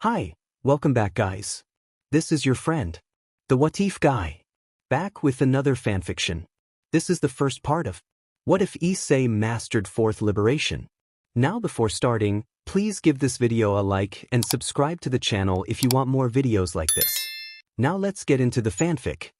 Hi, welcome back guys. This is your friend, the What If guy, back with another fanfiction. This is the first part of What If Issei Mastered Fourth Liberation. Now before starting, please give this video a like and subscribe to the channel if you want more videos like this. Now let's get into the fanfic.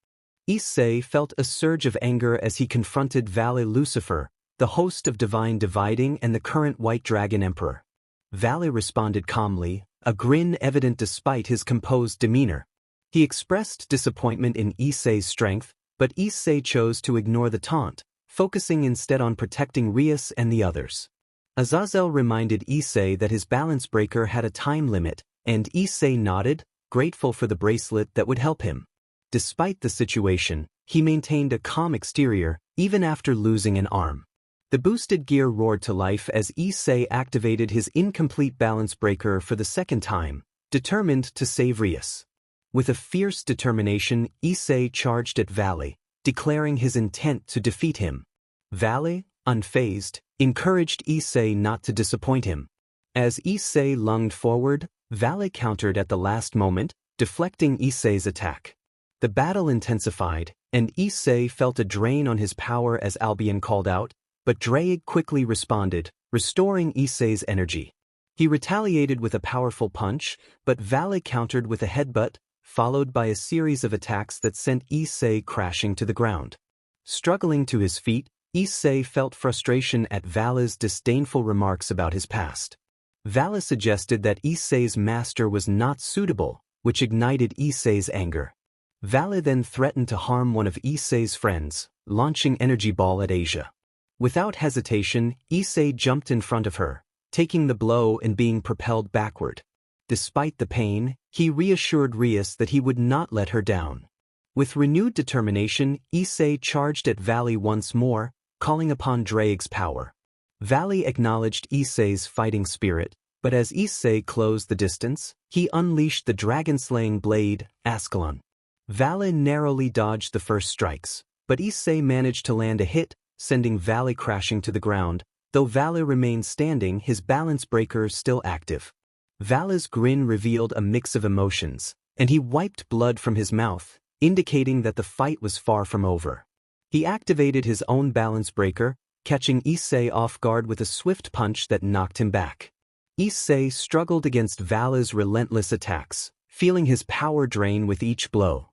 Issei felt a surge of anger as he confronted Vali Lucifer, the host of Divine Dividing and the current White Dragon Emperor. Vali responded calmly, a grin evident despite his composed demeanor. He expressed disappointment in Issei's strength, but Issei chose to ignore the taunt, focusing instead on protecting Rias and the others. Azazel reminded Issei that his balance breaker had a time limit, and Issei nodded, grateful for the bracelet that would help him. Despite the situation, he maintained a calm exterior, even after losing an arm. The boosted gear roared to life as Issei activated his incomplete balance breaker for the second time, determined to save Rias. With a fierce determination, Issei charged at Vali, declaring his intent to defeat him. Vali, unfazed, encouraged Issei not to disappoint him. As Issei lunged forward, Vali countered at the last moment, deflecting Issei's attack. The battle intensified, and Issei felt a drain on his power as Albion called out, but Draig quickly responded, restoring Issei's energy. He retaliated with a powerful punch, but Vali countered with a headbutt, followed by a series of attacks that sent Issei crashing to the ground. Struggling to his feet, Issei felt frustration at Vali's disdainful remarks about his past. Vali suggested that Issei's master was not suitable, which ignited Issei's anger. Vali then threatened to harm one of Issei's friends, launching Energy Ball at Asia. Without hesitation, Issei jumped in front of her, taking the blow and being propelled backward. Despite the pain, he reassured Rias that he would not let her down. With renewed determination, Issei charged at Vali once more, calling upon Draig's power. Vali acknowledged Issei's fighting spirit, but as Issei closed the distance, he unleashed the dragon-slaying blade, Ascalon. Vali narrowly dodged the first strikes, but Issei managed to land a hit, sending Vali crashing to the ground. Though Vali remained standing, his balance breaker still active. Vali's grin revealed a mix of emotions, and he wiped blood from his mouth, indicating that the fight was far from over. He activated his own balance breaker, catching Issei off guard with a swift punch that knocked him back. Issei struggled against Vali's relentless attacks, feeling his power drain with each blow.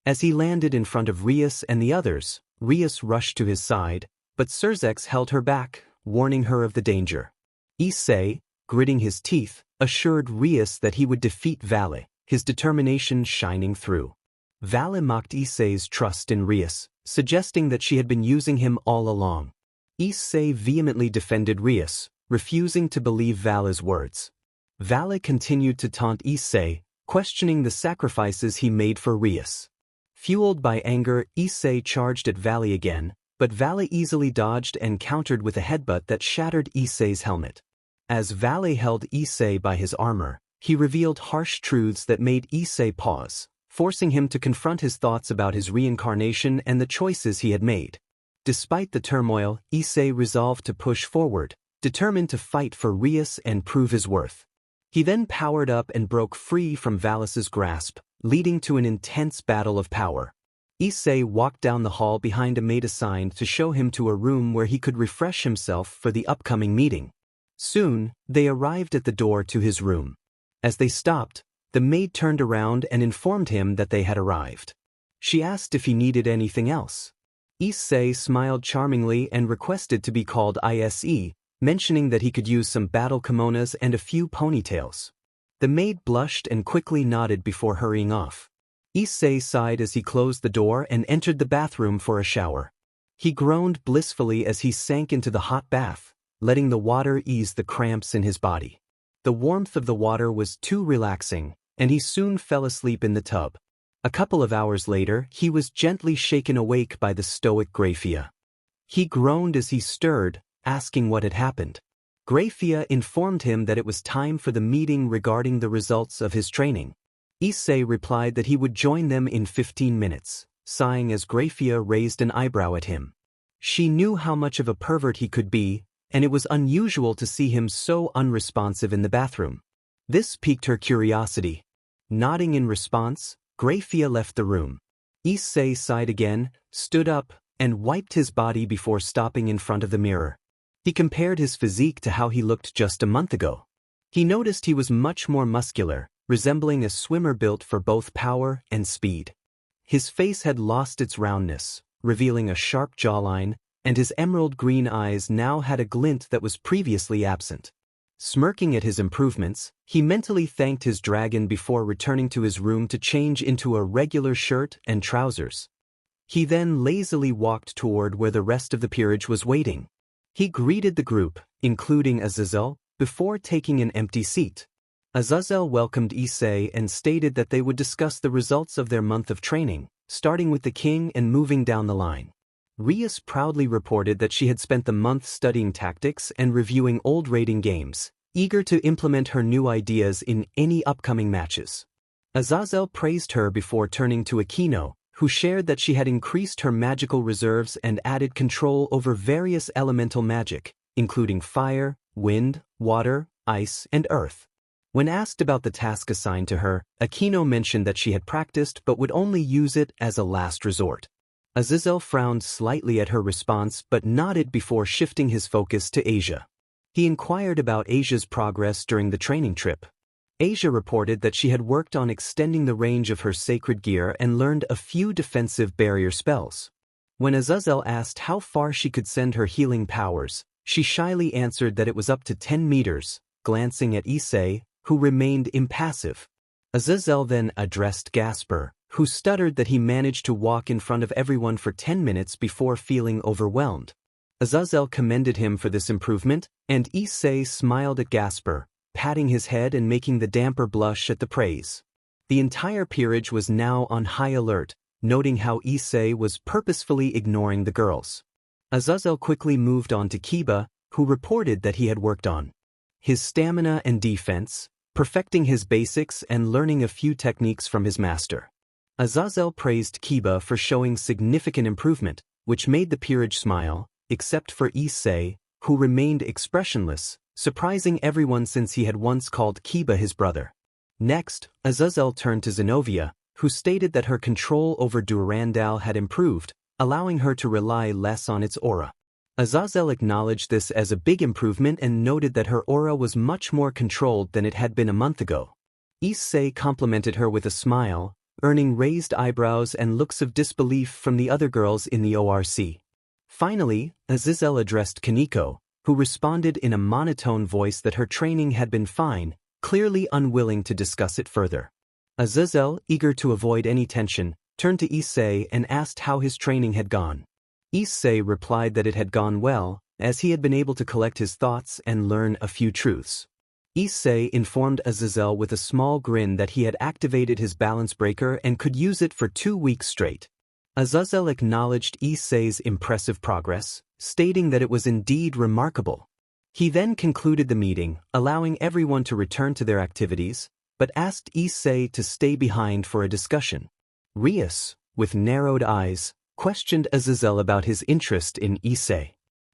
As he landed in front of Rias and the others, Rias rushed to his side, but Surzex held her back, warning her of the danger. Issei, gritting his teeth, assured Rias that he would defeat Vali, his determination shining through. Vali mocked Issei's trust in Rias, suggesting that she had been using him all along. Issei vehemently defended Rias, refusing to believe Vali's words. Vali continued to taunt Issei, questioning the sacrifices he made for Rias. Fueled by anger, Issei charged at Vali again, but Vali easily dodged and countered with a headbutt that shattered Issei's helmet. As Vali held Issei by his armor, he revealed harsh truths that made Issei pause, forcing him to confront his thoughts about his reincarnation and the choices he had made. Despite the turmoil, Issei resolved to push forward, determined to fight for Rias and prove his worth. He then powered up and broke free from Valis's grasp, leading to an intense battle of power. Issei walked down the hall behind a maid assigned to show him to a room where he could refresh himself for the upcoming meeting. Soon, they arrived at the door to his room. As they stopped, the maid turned around and informed him that they had arrived. She asked if he needed anything else. Issei smiled charmingly and requested to be called Ise, mentioning that he could use some battle kimonos and a few ponytails. The maid blushed and quickly nodded before hurrying off. Issei sighed as he closed the door and entered the bathroom for a shower. He groaned blissfully as he sank into the hot bath, letting the water ease the cramps in his body. The warmth of the water was too relaxing, and he soon fell asleep in the tub. A couple of hours later, he was gently shaken awake by the stoic Grafia. He groaned as he stirred, asking what had happened. Grafia informed him that it was time for the meeting regarding the results of his training. Issei replied that he would join them in 15 minutes, sighing as Grafia raised an eyebrow at him. She knew how much of a pervert he could be, and it was unusual to see him so unresponsive in the bathroom. This piqued her curiosity. Nodding in response, Grayfia left the room. Issei sighed again, stood up, and wiped his body before stopping in front of the mirror. He compared his physique to how he looked just a month ago. He noticed he was much more muscular, resembling a swimmer built for both power and speed. His face had lost its roundness, revealing a sharp jawline, and his emerald green eyes now had a glint that was previously absent. Smirking at his improvements, he mentally thanked his dragon before returning to his room to change into a regular shirt and trousers. He then lazily walked toward where the rest of the peerage was waiting. He greeted the group, including Azazel, before taking an empty seat. Azazel welcomed Issei and stated that they would discuss the results of their month of training, starting with the king and moving down the line. Rias proudly reported that she had spent the month studying tactics and reviewing old raiding games, eager to implement her new ideas in any upcoming matches. Azazel praised her before turning to Aquino, who shared that she had increased her magical reserves and added control over various elemental magic, including fire, wind, water, ice, and earth. When asked about the task assigned to her, Aquino mentioned that she had practiced but would only use it as a last resort. Azazel frowned slightly at her response but nodded before shifting his focus to Asia. He inquired about Asia's progress during the training trip. Asia reported that she had worked on extending the range of her sacred gear and learned a few defensive barrier spells. When Azazel asked how far she could send her healing powers, she shyly answered that it was up to 10 meters, glancing at Issei, who remained impassive. Azazel then addressed Gasper, who stuttered that he managed to walk in front of everyone for 10 minutes before feeling overwhelmed. Azazel commended him for this improvement, and Issei smiled at Gasper, patting his head and making the damper blush at the praise. The entire peerage was now on high alert, noting how Issei was purposefully ignoring the girls. Azazel quickly moved on to Kiba, who reported that he had worked on his stamina and defense, perfecting his basics and learning a few techniques from his master. Azazel praised Kiba for showing significant improvement, which made the peerage smile, except for Issei, who remained expressionless, surprising everyone since he had once called Kiba his brother. Next, Azazel turned to Zenobia, who stated that her control over Durandal had improved, allowing her to rely less on its aura. Azazel acknowledged this as a big improvement and noted that her aura was much more controlled than it had been a month ago. Issei complimented her with a smile, earning raised eyebrows and looks of disbelief from the other girls in the ORC. Finally, Azazel addressed Kaneko, who responded in a monotone voice that her training had been fine, clearly unwilling to discuss it further. Azazel, eager to avoid any tension, turned to Issei and asked how his training had gone. Issei replied that it had gone well, as he had been able to collect his thoughts and learn a few truths. Issei informed Azazel with a small grin that he had activated his balance breaker and could use it for 2 weeks straight. Azazel acknowledged Issei's impressive progress, stating that it was indeed remarkable. He then concluded the meeting, allowing everyone to return to their activities, but asked Issei to stay behind for a discussion. Rias, with narrowed eyes, questioned Azazel about his interest in Issei.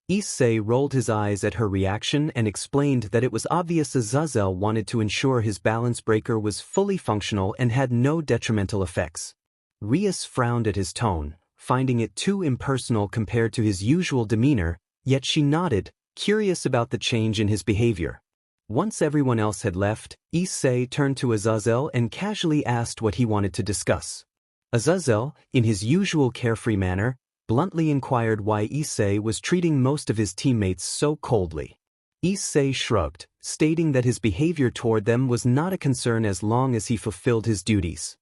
Issei rolled his eyes at her reaction and explained that it was obvious Azazel wanted to ensure his balance breaker was fully functional and had no detrimental effects. Rias frowned at his tone, finding it too impersonal compared to his usual demeanor, yet she nodded, curious about the change in his behavior. Once everyone else had left, Issei turned to Azazel and casually asked what he wanted to discuss. Azazel, in his usual carefree manner, bluntly inquired why Issei was treating most of his teammates so coldly. Issei shrugged, stating that his behavior toward them was not a concern as long as he fulfilled his duties.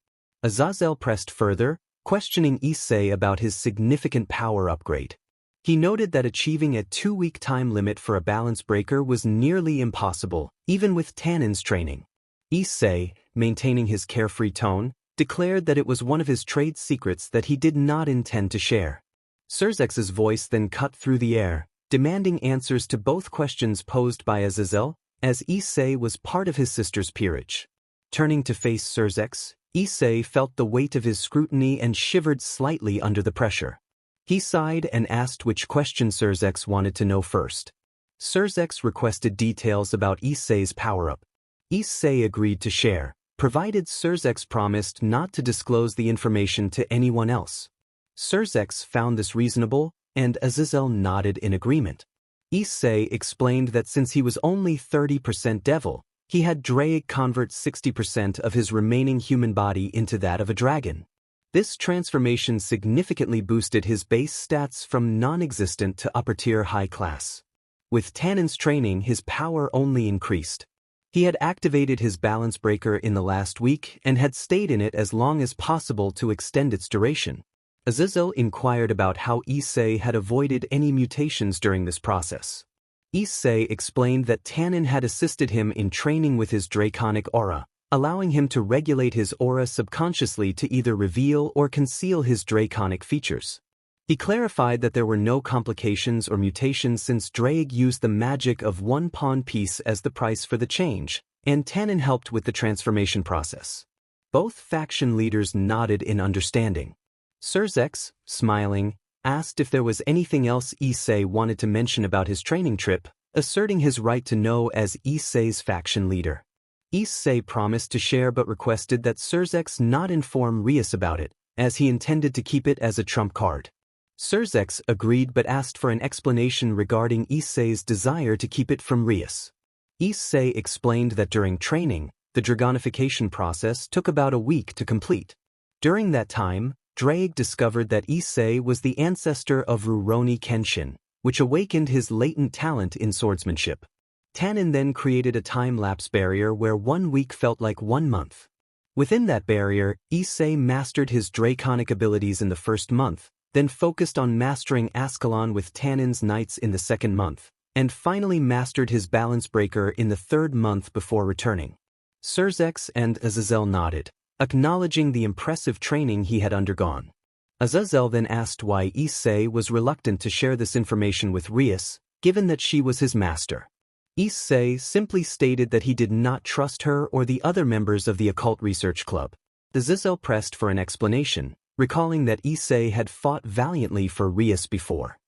Azazel pressed further, questioning Issei about his significant power upgrade. He noted that achieving a 2-week time limit for a balance breaker was nearly impossible, even with Tannen's training. Issei, maintaining his carefree tone, declared that it was one of his trade secrets that he did not intend to share. Surzex's voice then cut through the air, demanding answers to both questions posed by Azazel, as Issei was part of his sister's peerage. Turning to face Surzex, Issei felt the weight of his scrutiny and shivered slightly under the pressure. He sighed and asked which question Surzex wanted to know first. Surzex requested details about Issei's power-up. Issei agreed to share, provided Surzex promised not to disclose the information to anyone else. Surzex found this reasonable, and Azazel nodded in agreement. Issei explained that since he was only 30% devil, he had Draic convert 60% of his remaining human body into that of a dragon. This transformation significantly boosted his base stats from non-existent to upper-tier high class. With Tannen's training, his power only increased. He had activated his balance breaker in the last week and had stayed in it as long as possible to extend its duration. Azazel inquired about how Issei had avoided any mutations during this process. Issei explained that Tannen had assisted him in training with his draconic aura, allowing him to regulate his aura subconsciously to either reveal or conceal his draconic features. He clarified that there were no complications or mutations since Draig used the magic of one pawn piece as the price for the change, and Tannen helped with the transformation process. Both faction leaders nodded in understanding. Surzex, smiling, asked if there was anything else Issei wanted to mention about his training trip, asserting his right to know as Issei's faction leader. Issei promised to share but requested that Surzex not inform Rias about it, as he intended to keep it as a trump card. Surzex agreed but asked for an explanation regarding Issei's desire to keep it from Rias. Issei explained that during training, the dragonification process took about a week to complete. During that time, Draig discovered that Issei was the ancestor of Rurouni Kenshin, which awakened his latent talent in swordsmanship. Tannen then created a time-lapse barrier where 1 week felt like 1 month. Within that barrier, Issei mastered his draconic abilities in the first month, then focused on mastering Ascalon with Tannen's knights in the second month, and finally mastered his balance breaker in the third month before returning. Surzex and Azazel nodded, acknowledging the impressive training he had undergone. Azazel then asked why Issei was reluctant to share this information with Rias, given that she was his master. Issei simply stated that he did not trust her or the other members of the Occult Research Club. Azazel pressed for an explanation, recalling that Issei had fought valiantly for Rias before.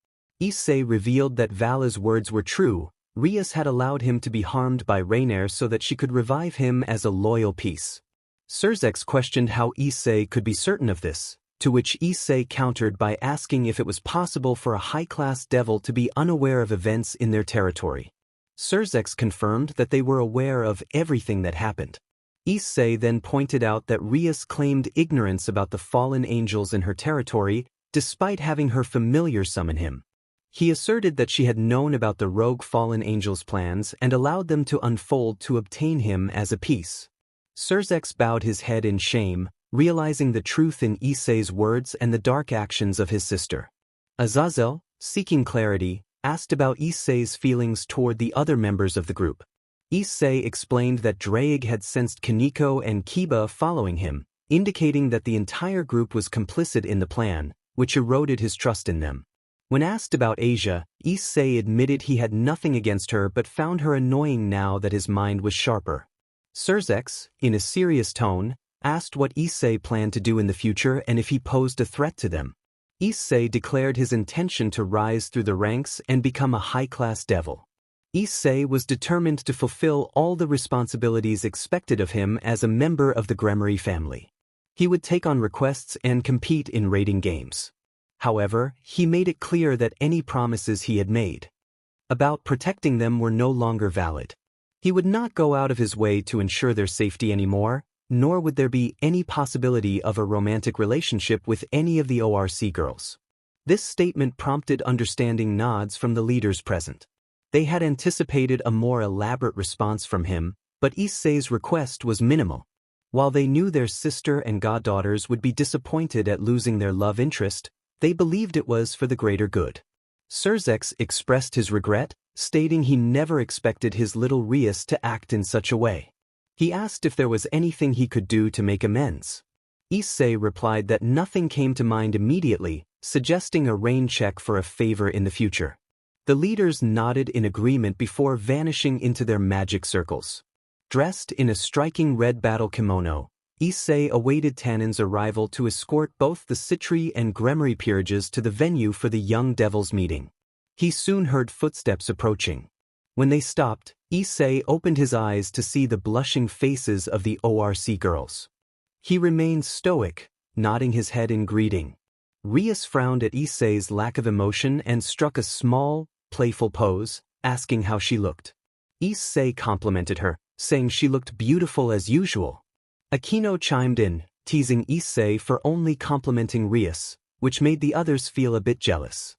Issei revealed that Vala's words were true. Rias had allowed him to be harmed by Rainier so that she could revive him as a loyal piece. Surzex questioned how Issei could be certain of this, to which Issei countered by asking if it was possible for a high-class devil to be unaware of events in their territory. Surzex confirmed that they were aware of everything that happened. Issei then pointed out that Rias claimed ignorance about the fallen angels in her territory, despite having her familiar summon him. He asserted that she had known about the rogue fallen angels' plans and allowed them to unfold to obtain him as a piece. Surzex bowed his head in shame, realizing the truth in Issei's words and the dark actions of his sister. Azazel, seeking clarity, asked about Issei's feelings toward the other members of the group. Issei explained that Draig had sensed Kaneko and Kiba following him, indicating that the entire group was complicit in the plan, which eroded his trust in them. When asked about Asia, Issei admitted he had nothing against her but found her annoying now that his mind was sharper. Surzex, in a serious tone, asked what Issei planned to do in the future and if he posed a threat to them. Issei declared his intention to rise through the ranks and become a high-class devil. Issei was determined to fulfill all the responsibilities expected of him as a member of the Gremory family. He would take on requests and compete in raiding games. However, he made it clear that any promises he had made about protecting them were no longer valid. He would not go out of his way to ensure their safety anymore, nor would there be any possibility of a romantic relationship with any of the ORC girls. This statement prompted understanding nods from the leaders present. They had anticipated a more elaborate response from him, but Issei's request was minimal. While they knew their sister and goddaughters would be disappointed at losing their love interest, they believed it was for the greater good. Surzex expressed his regret, stating he never expected his little Rias to act in such a way. He asked if there was anything he could do to make amends. Issei replied that nothing came to mind immediately, suggesting a rain check for a favor in the future. The leaders nodded in agreement before vanishing into their magic circles. Dressed in a striking red battle kimono, Issei awaited Tannen's arrival to escort both the Citri and Gremory peerages to the venue for the young devils' meeting. He soon heard footsteps approaching. When they stopped, Issei opened his eyes to see the blushing faces of the ORC girls. He remained stoic, nodding his head in greeting. Rias frowned at Issei's lack of emotion and struck a small, playful pose, asking how she looked. Issei complimented her, saying she looked beautiful as usual. Akino chimed in, teasing Issei for only complimenting Rias, which made the others feel a bit jealous.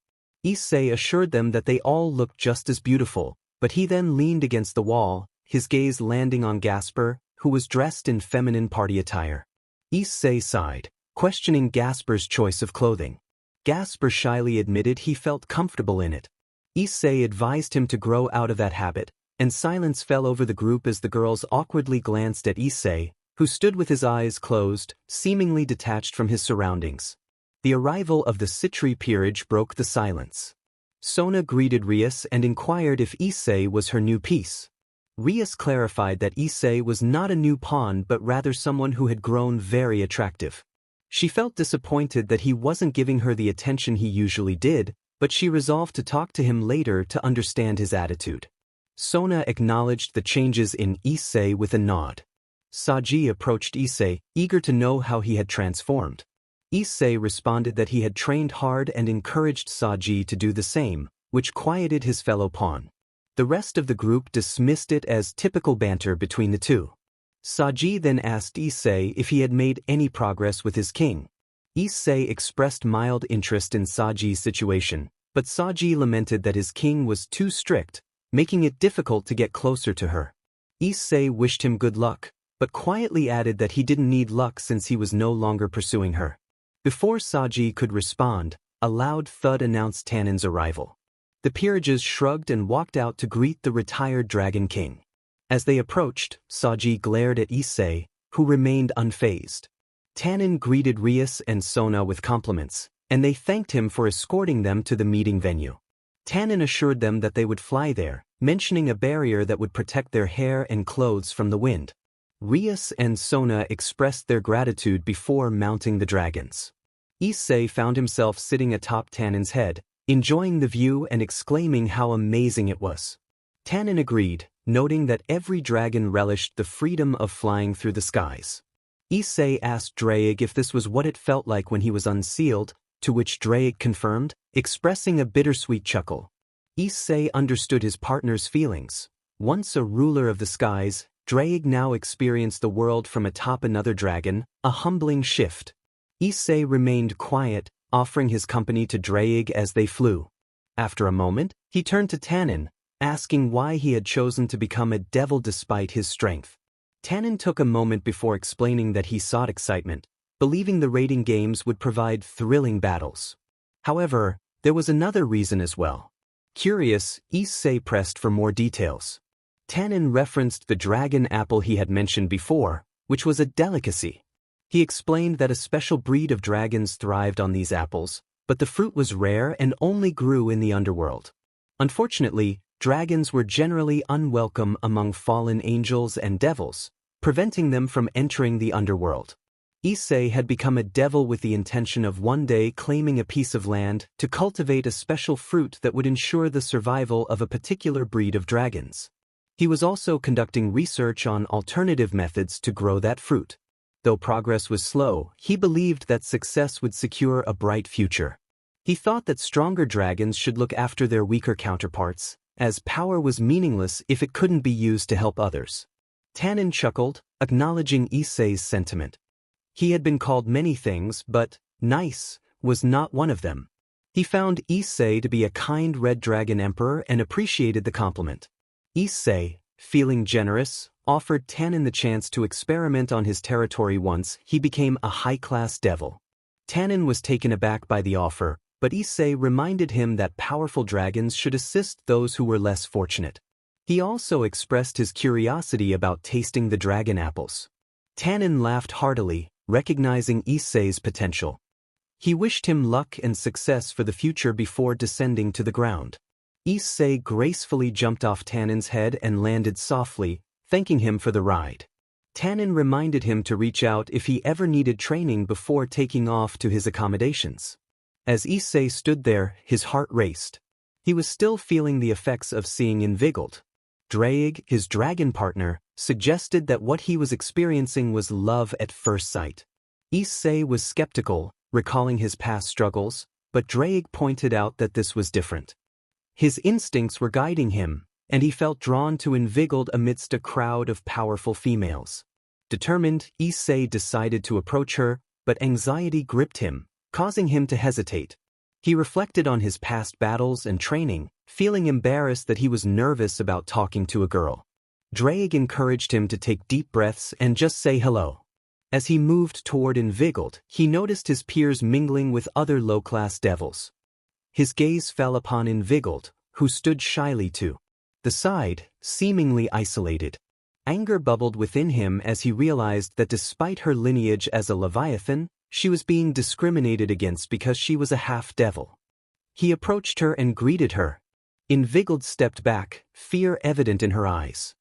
Issei assured them that they all looked just as beautiful, but he then leaned against the wall, his gaze landing on Gasper, who was dressed in feminine party attire. Issei sighed, questioning Gasper's choice of clothing. Gasper shyly admitted he felt comfortable in it. Issei advised him to grow out of that habit, and silence fell over the group as the girls awkwardly glanced at Issei, who stood with his eyes closed, seemingly detached from his surroundings. The arrival of the Citri peerage broke the silence. Sona greeted Rias and inquired if Issei was her new piece. Rias clarified that Issei was not a new pawn but rather someone who had grown very attractive. She felt disappointed that he wasn't giving her the attention he usually did, but she resolved to talk to him later to understand his attitude. Sona acknowledged the changes in Issei with a nod. Saji approached Issei, eager to know how he had transformed. Issei responded that he had trained hard and encouraged Saji to do the same, which quieted his fellow pawn. The rest of the group dismissed it as typical banter between the two. Saji then asked Issei if he had made any progress with his king. Issei expressed mild interest in Saji's situation, but Saji lamented that his king was too strict, making it difficult to get closer to her. Issei wished him good luck, but quietly added that he didn't need luck since he was no longer pursuing her. Before Saji could respond, a loud thud announced Tanin's arrival. The peerages shrugged and walked out to greet the retired Dragon King. As they approached, Saji glared at Issei, who remained unfazed. Tanin greeted Rias and Sona with compliments, and they thanked him for escorting them to the meeting venue. Tanin assured them that they would fly there, mentioning a barrier that would protect their hair and clothes from the wind. Rias and Sona expressed their gratitude before mounting the dragons. Issei found himself sitting atop Tanin's head, enjoying the view and exclaiming how amazing it was. Tanin agreed, noting that every dragon relished the freedom of flying through the skies. Issei asked Draig if this was what it felt like when he was unsealed, to which Draig confirmed, expressing a bittersweet chuckle. Issei understood his partner's feelings. Once a ruler of the skies, Draig now experienced the world from atop another dragon, a humbling shift. Issei remained quiet, offering his company to Draig as they flew. After a moment, he turned to Tanin, asking why he had chosen to become a devil despite his strength. Tanin took a moment before explaining that he sought excitement, believing the raiding games would provide thrilling battles. However, there was another reason as well. Curious, Issei pressed for more details. Tanin referenced the dragon apple he had mentioned before, which was a delicacy. He explained that a special breed of dragons thrived on these apples, but the fruit was rare and only grew in the underworld. Unfortunately, dragons were generally unwelcome among fallen angels and devils, preventing them from entering the underworld. Issei had become a devil with the intention of one day claiming a piece of land to cultivate a special fruit that would ensure the survival of a particular breed of dragons. He was also conducting research on alternative methods to grow that fruit. Though progress was slow, he believed that success would secure a bright future. He thought that stronger dragons should look after their weaker counterparts, as power was meaningless if it couldn't be used to help others. Tanin chuckled, acknowledging Issei's sentiment. He had been called many things, but nice was not one of them. He found Issei to be a kind red dragon emperor and appreciated the compliment. Issei, feeling generous, offered Tanin the chance to experiment on his territory once he became a high-class devil. Tanin was taken aback by the offer, but Issei reminded him that powerful dragons should assist those who were less fortunate. He also expressed his curiosity about tasting the dragon apples. Tanin laughed heartily, recognizing Issei's potential. He wished him luck and success for the future before descending to the ground. Issei gracefully jumped off Tanin's head and landed softly, thanking him for the ride. Tanin reminded him to reach out if he ever needed training before taking off to his accommodations. As Issei stood there, his heart raced. He was still feeling the effects of seeing inveigled. Draig, his dragon partner, suggested that what he was experiencing was love at first sight. Issei was skeptical, recalling his past struggles, but Draig pointed out that this was different. His instincts were guiding him, and he felt drawn to Invigiled amidst a crowd of powerful females. Determined, Issei decided to approach her, but anxiety gripped him, causing him to hesitate. He reflected on his past battles and training, feeling embarrassed that he was nervous about talking to a girl. Draig encouraged him to take deep breaths and just say hello. As he moved toward Invigiled, he noticed his peers mingling with other low-class devils. His gaze fell upon Invigiled, who stood shyly to the side, seemingly isolated. Anger bubbled within him as he realized that despite her lineage as a Leviathan, she was being discriminated against because she was a half-devil. He approached her and greeted her. Invigiled stepped back, fear evident in her eyes.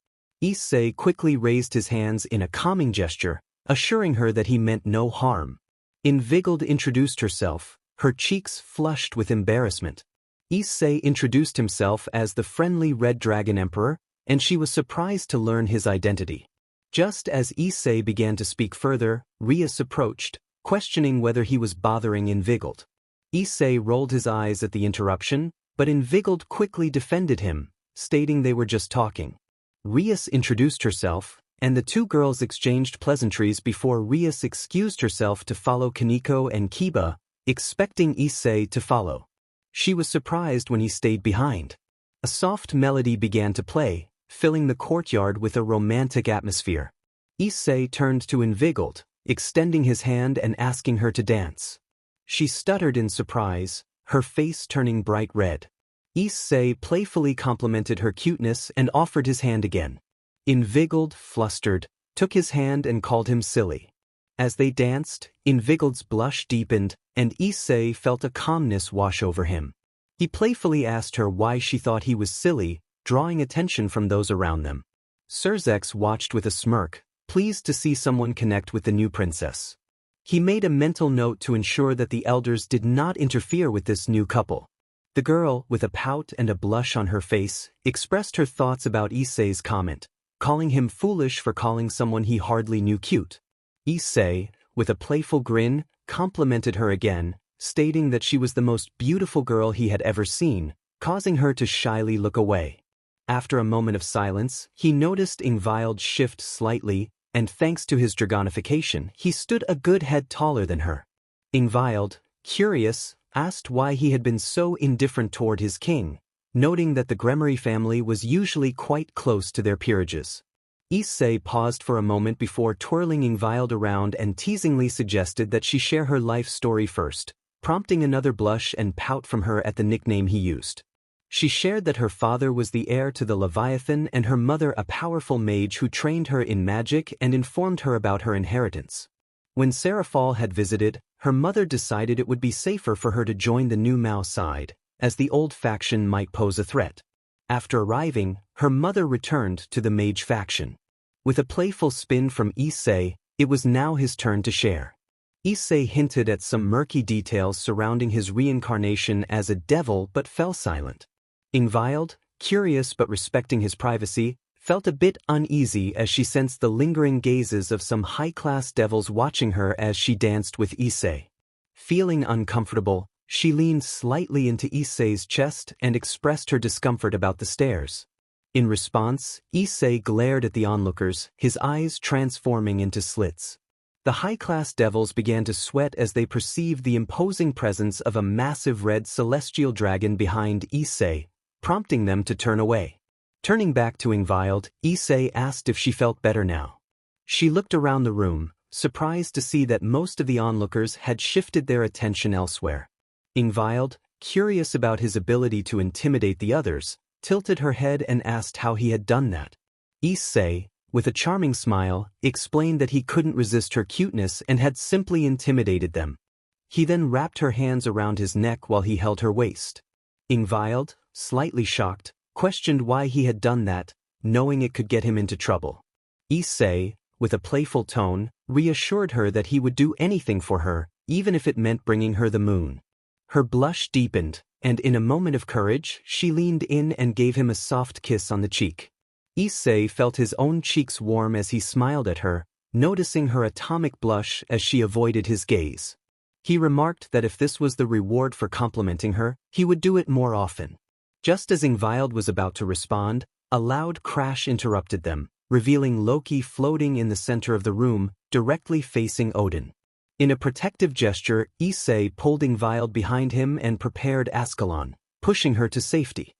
Issei quickly raised his hands in a calming gesture, assuring her that he meant no harm. Invigiled introduced herself, her cheeks flushed with embarrassment. Issei introduced himself as the friendly Red Dragon Emperor, and she was surprised to learn his identity. Just as Issei began to speak further, Rias approached, questioning whether he was bothering Invigiled. Issei rolled his eyes at the interruption, but Invigiled quickly defended him, stating they were just talking. Rias introduced herself, and the two girls exchanged pleasantries before Rias excused herself to follow Kaneko and Kiba, expecting Issei to follow. She was surprised when he stayed behind. A soft melody began to play, filling the courtyard with a romantic atmosphere. Issei turned to Invigiled, extending his hand and asking her to dance. She stuttered in surprise, her face turning bright red. Issei playfully complimented her cuteness and offered his hand again. Invigiled, flustered, took his hand and called him silly. As they danced, Invigiled's blush deepened, and Issei felt a calmness wash over him. He playfully asked her why she thought he was silly, drawing attention from those around them. Surzex watched with a smirk, pleased to see someone connect with the new princess. He made a mental note to ensure that the elders did not interfere with this new couple. The girl, with a pout and a blush on her face, expressed her thoughts about Issei's comment, calling him foolish for calling someone he hardly knew cute. Issei, with a playful grin, complimented her again, stating that she was the most beautiful girl he had ever seen, causing her to shyly look away. After a moment of silence, he noticed Ingvild shift slightly, and thanks to his dragonification, he stood a good head taller than her. Ingvild, curious, asked why he had been so indifferent toward his king, noting that the Gremory family was usually quite close to their peerages. Issei paused for a moment before twirling Ingvild around and teasingly suggested that she share her life story first, prompting another blush and pout from her at the nickname he used. She shared that her father was the heir to the Leviathan and her mother a powerful mage who trained her in magic and informed her about her inheritance. When Seraphal had visited, her mother decided it would be safer for her to join the new Mao side, as the old faction might pose a threat. After arriving, her mother returned to the mage faction. With a playful spin from Issei, it was now his turn to share. Issei hinted at some murky details surrounding his reincarnation as a devil but fell silent. Ingvild, curious but respecting his privacy, felt a bit uneasy as she sensed the lingering gazes of some high-class devils watching her as she danced with Issei. Feeling uncomfortable, she leaned slightly into Issei's chest and expressed her discomfort about the stairs. In response, Issei glared at the onlookers, his eyes transforming into slits. The high-class devils began to sweat as they perceived the imposing presence of a massive red celestial dragon behind Issei, prompting them to turn away. Turning back to Ingvild, Issei asked if she felt better now. She looked around the room, surprised to see that most of the onlookers had shifted their attention elsewhere. Ingvild, curious about his ability to intimidate the others, tilted her head and asked how he had done that. Issei, with a charming smile, explained that he couldn't resist her cuteness and had simply intimidated them. He then wrapped her hands around his neck while he held her waist. Ingvild, slightly shocked, questioned why he had done that, knowing it could get him into trouble. Issei, with a playful tone, reassured her that he would do anything for her, even if it meant bringing her the moon. Her blush deepened, and in a moment of courage, she leaned in and gave him a soft kiss on the cheek. Issei felt his own cheeks warm as he smiled at her, noticing her atomic blush as she avoided his gaze. He remarked that if this was the reward for complimenting her, he would do it more often. Just as Ingvild was about to respond, a loud crash interrupted them, revealing Loki floating in the center of the room, directly facing Odin. In a protective gesture, Issei pulled Ingvild behind him and prepared Ascalon, pushing her to safety.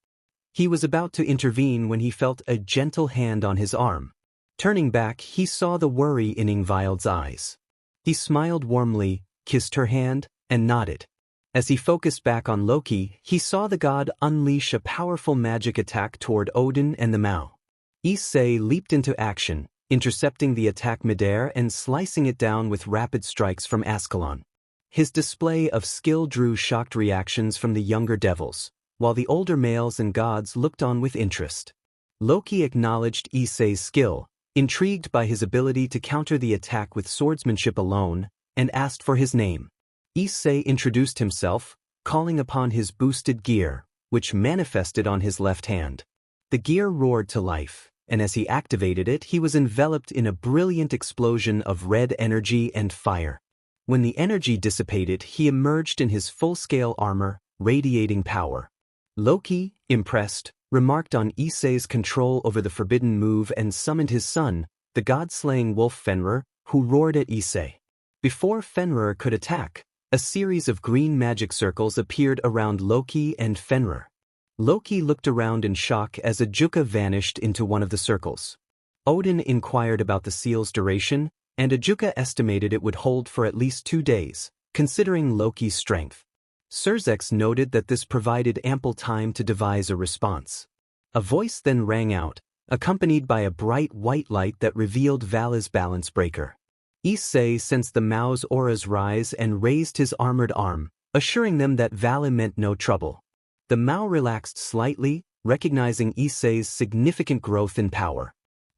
He was about to intervene when he felt a gentle hand on his arm. Turning back, he saw the worry in Ingvild's eyes. He smiled warmly, kissed her hand, and nodded. As he focused back on Loki, he saw the god unleash a powerful magic attack toward Odin and the Mao. Issei leaped into action, intercepting the attack midair and slicing it down with rapid strikes from Ascalon. His display of skill drew shocked reactions from the younger devils, while the older males and gods looked on with interest. Loki acknowledged Issei's skill, intrigued by his ability to counter the attack with swordsmanship alone, and asked for his name. Issei introduced himself, calling upon his boosted gear, which manifested on his left hand. The gear roared to life, and as he activated it, he was enveloped in a brilliant explosion of red energy and fire. When the energy dissipated, he emerged in his full-scale armor, radiating power. Loki, impressed, remarked on Issei's control over the forbidden move and summoned his son, the god-slaying wolf Fenrir, who roared at Issei. Before Fenrir could attack, a series of green magic circles appeared around Loki and Fenrir. Loki looked around in shock as a Juka vanished into one of the circles. Odin inquired about the seal's duration, and a Juka estimated it would hold for at least 2 days, considering Loki's strength. Surzex noted that this provided ample time to devise a response. A voice then rang out, accompanied by a bright white light that revealed Vala's balance breaker. Issei sensed the Mao's auras rise and raised his armored arm, assuring them that Vala meant no trouble. The Mao relaxed slightly, recognizing Issei's significant growth in power.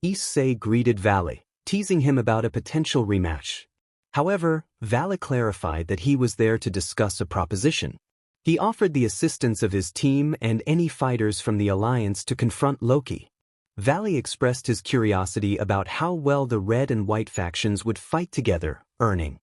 Issei greeted Vala, teasing him about a potential rematch. However, Vala clarified that he was there to discuss a proposition. He offered the assistance of his team and any fighters from the Alliance to confront Loki. Vali expressed his curiosity about how well the red and white factions would fight together, earning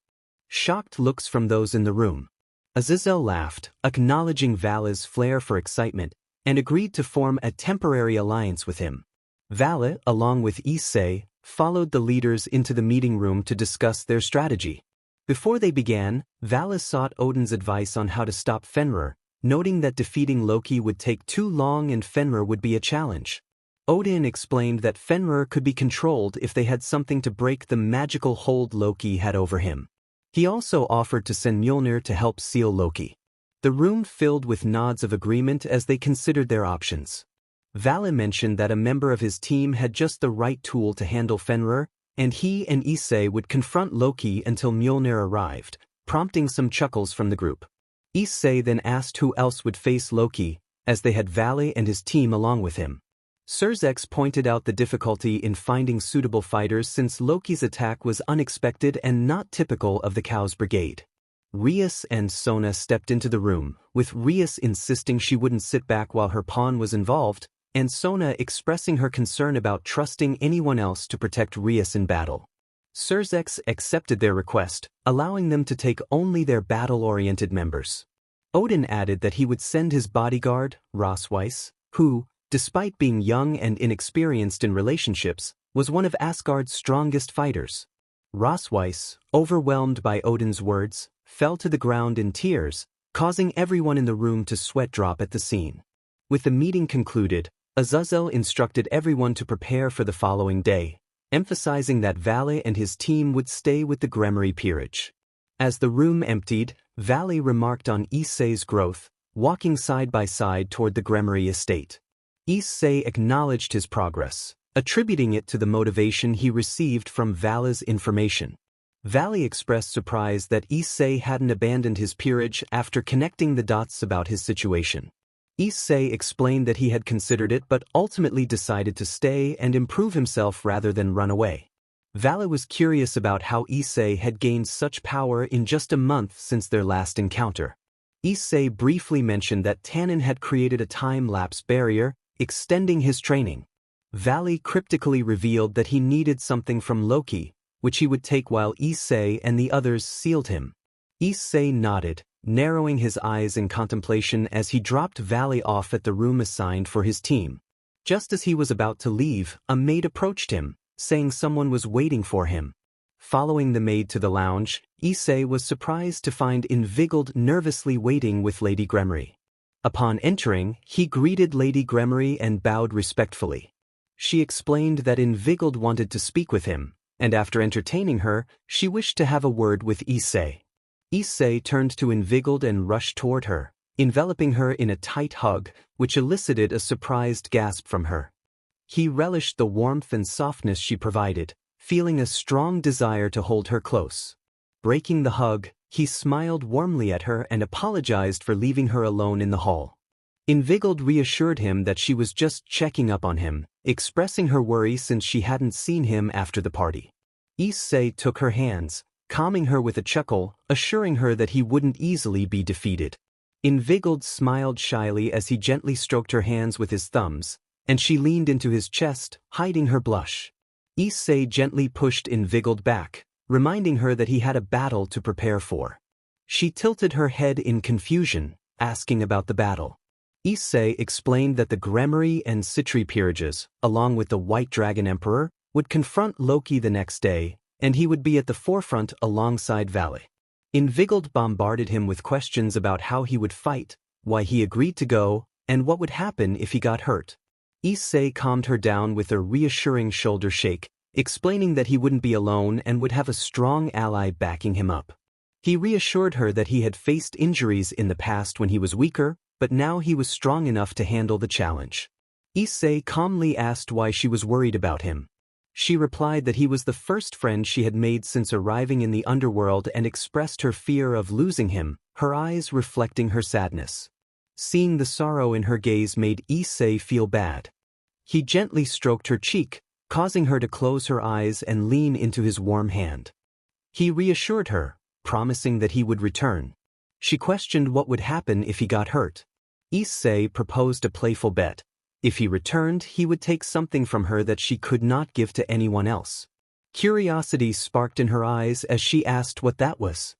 shocked looks from those in the room. Azazel laughed, acknowledging Vala's flair for excitement, and agreed to form a temporary alliance with him. Vala, along with Issei, followed the leaders into the meeting room to discuss their strategy. Before they began, Vala sought Odin's advice on how to stop Fenrir, noting that defeating Loki would take too long and Fenrir would be a challenge. Odin explained that Fenrir could be controlled if they had something to break the magical hold Loki had over him. He also offered to send Mjolnir to help seal Loki. The room filled with nods of agreement as they considered their options. Vala mentioned that a member of his team had just the right tool to handle Fenrir, and he and Issei would confront Loki until Mjolnir arrived, prompting some chuckles from the group. Issei then asked who else would face Loki, as they had Vala and his team along with him. Surzex pointed out the difficulty in finding suitable fighters since Loki's attack was unexpected and not typical of the Cow's brigade. Rias and Sona stepped into the room, with Rias insisting she wouldn't sit back while her pawn was involved, and Sona expressing her concern about trusting anyone else to protect Rias in battle. Surzex accepted their request, allowing them to take only their battle-oriented members. Odin added that he would send his bodyguard, Rosweiss, who, despite being young and inexperienced in relationships, was one of Asgard's strongest fighters. Rosweiss, overwhelmed by Odin's words, fell to the ground in tears, causing everyone in the room to sweat drop at the scene. With the meeting concluded, Azazel instructed everyone to prepare for the following day, emphasizing that Vali and his team would stay with the Gremory peerage. As the room emptied, Vali remarked on Issei's growth, walking side by side toward the Gremory estate. Issei acknowledged his progress, attributing it to the motivation he received from Vala's information. Vali expressed surprise that Issei hadn't abandoned his peerage after connecting the dots about his situation. Issei explained that he had considered it but ultimately decided to stay and improve himself rather than run away. Vala was curious about how Issei had gained such power in just a month since their last encounter. Issei briefly mentioned that Tannen had created a time-lapse barrier, extending his training. Vali cryptically revealed that he needed something from Loki, which he would take while Issei and the others sealed him. Issei nodded, narrowing his eyes in contemplation as he dropped Vali off at the room assigned for his team. Just as he was about to leave, a maid approached him, saying someone was waiting for him. Following the maid to the lounge, Issei was surprised to find Invigiled nervously waiting with Lady Gremory. Upon entering, he greeted Lady Gremory and bowed respectfully. She explained that Invigiled wanted to speak with him, and after entertaining her, she wished to have a word with Issei. Issei turned to Invigiled and rushed toward her, enveloping her in a tight hug, which elicited a surprised gasp from her. He relished the warmth and softness she provided, feeling a strong desire to hold her close. Breaking the hug, he smiled warmly at her and apologized for leaving her alone in the hall. Invigiled reassured him that she was just checking up on him, expressing her worry since she hadn't seen him after the party. Issei took her hands, calming her with a chuckle, assuring her that he wouldn't easily be defeated. Invigiled smiled shyly as he gently stroked her hands with his thumbs, and she leaned into his chest, hiding her blush. Issei gently pushed Invigiled back, reminding her that he had a battle to prepare for. She tilted her head in confusion, asking about the battle. Issei explained that the Gremory and Citri peerages, along with the White Dragon Emperor, would confront Loki the next day, and he would be at the forefront alongside Vali. Invigiled bombarded him with questions about how he would fight, why he agreed to go, and what would happen if he got hurt. Issei calmed her down with a reassuring shoulder shake, explaining that he wouldn't be alone and would have a strong ally backing him up. He reassured her that he had faced injuries in the past when he was weaker, but now he was strong enough to handle the challenge. Issei calmly asked why she was worried about him. She replied that he was the first friend she had made since arriving in the underworld and expressed her fear of losing him, her eyes reflecting her sadness. Seeing the sorrow in her gaze made Issei feel bad. He gently stroked her cheek, causing her to close her eyes and lean into his warm hand. He reassured her, promising that he would return. She questioned what would happen if he got hurt. Issei proposed a playful bet. If he returned, he would take something from her that she could not give to anyone else. Curiosity sparked in her eyes as she asked what that was.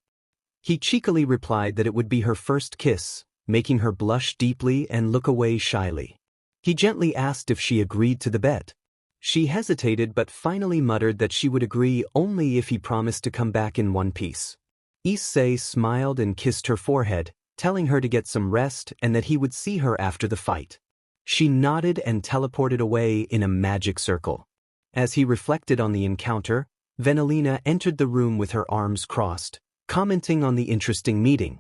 He cheekily replied that it would be her first kiss, making her blush deeply and look away shyly. He gently asked if she agreed to the bet. She hesitated but finally muttered that she would agree only if he promised to come back in one piece. Issei smiled and kissed her forehead, telling her to get some rest and that he would see her after the fight. She nodded and teleported away in a magic circle. As he reflected on the encounter, Venelina entered the room with her arms crossed, commenting on the interesting meeting.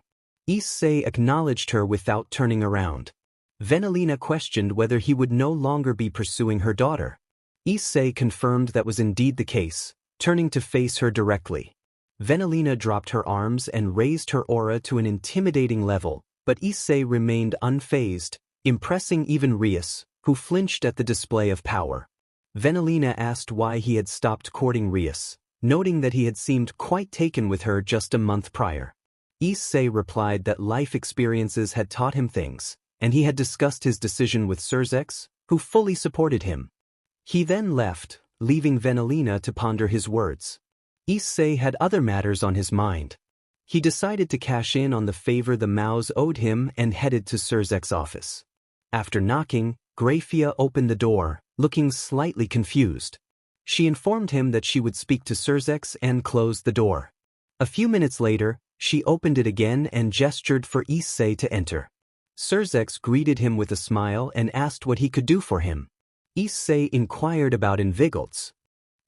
Issei acknowledged her without turning around. Venelina questioned whether he would no longer be pursuing her daughter. Issei confirmed that was indeed the case, turning to face her directly. Venelina dropped her arms and raised her aura to an intimidating level, but Issei remained unfazed, impressing even Rias, who flinched at the display of power. Venelina asked why he had stopped courting Rias, noting that he had seemed quite taken with her just a month prior. Issei replied that life experiences had taught him things, and he had discussed his decision with Surzex, who fully supported him. He then left, leaving Venelina to ponder his words. Issei had other matters on his mind. He decided to cash in on the favor the Maus owed him and headed to Surzek's office. After knocking, Grafia opened the door, looking slightly confused. She informed him that she would speak to Surzex and closed the door. A few minutes later, she opened it again and gestured for Issei to enter. Surzex greeted him with a smile and asked what he could do for him. Issei inquired about Invigilt's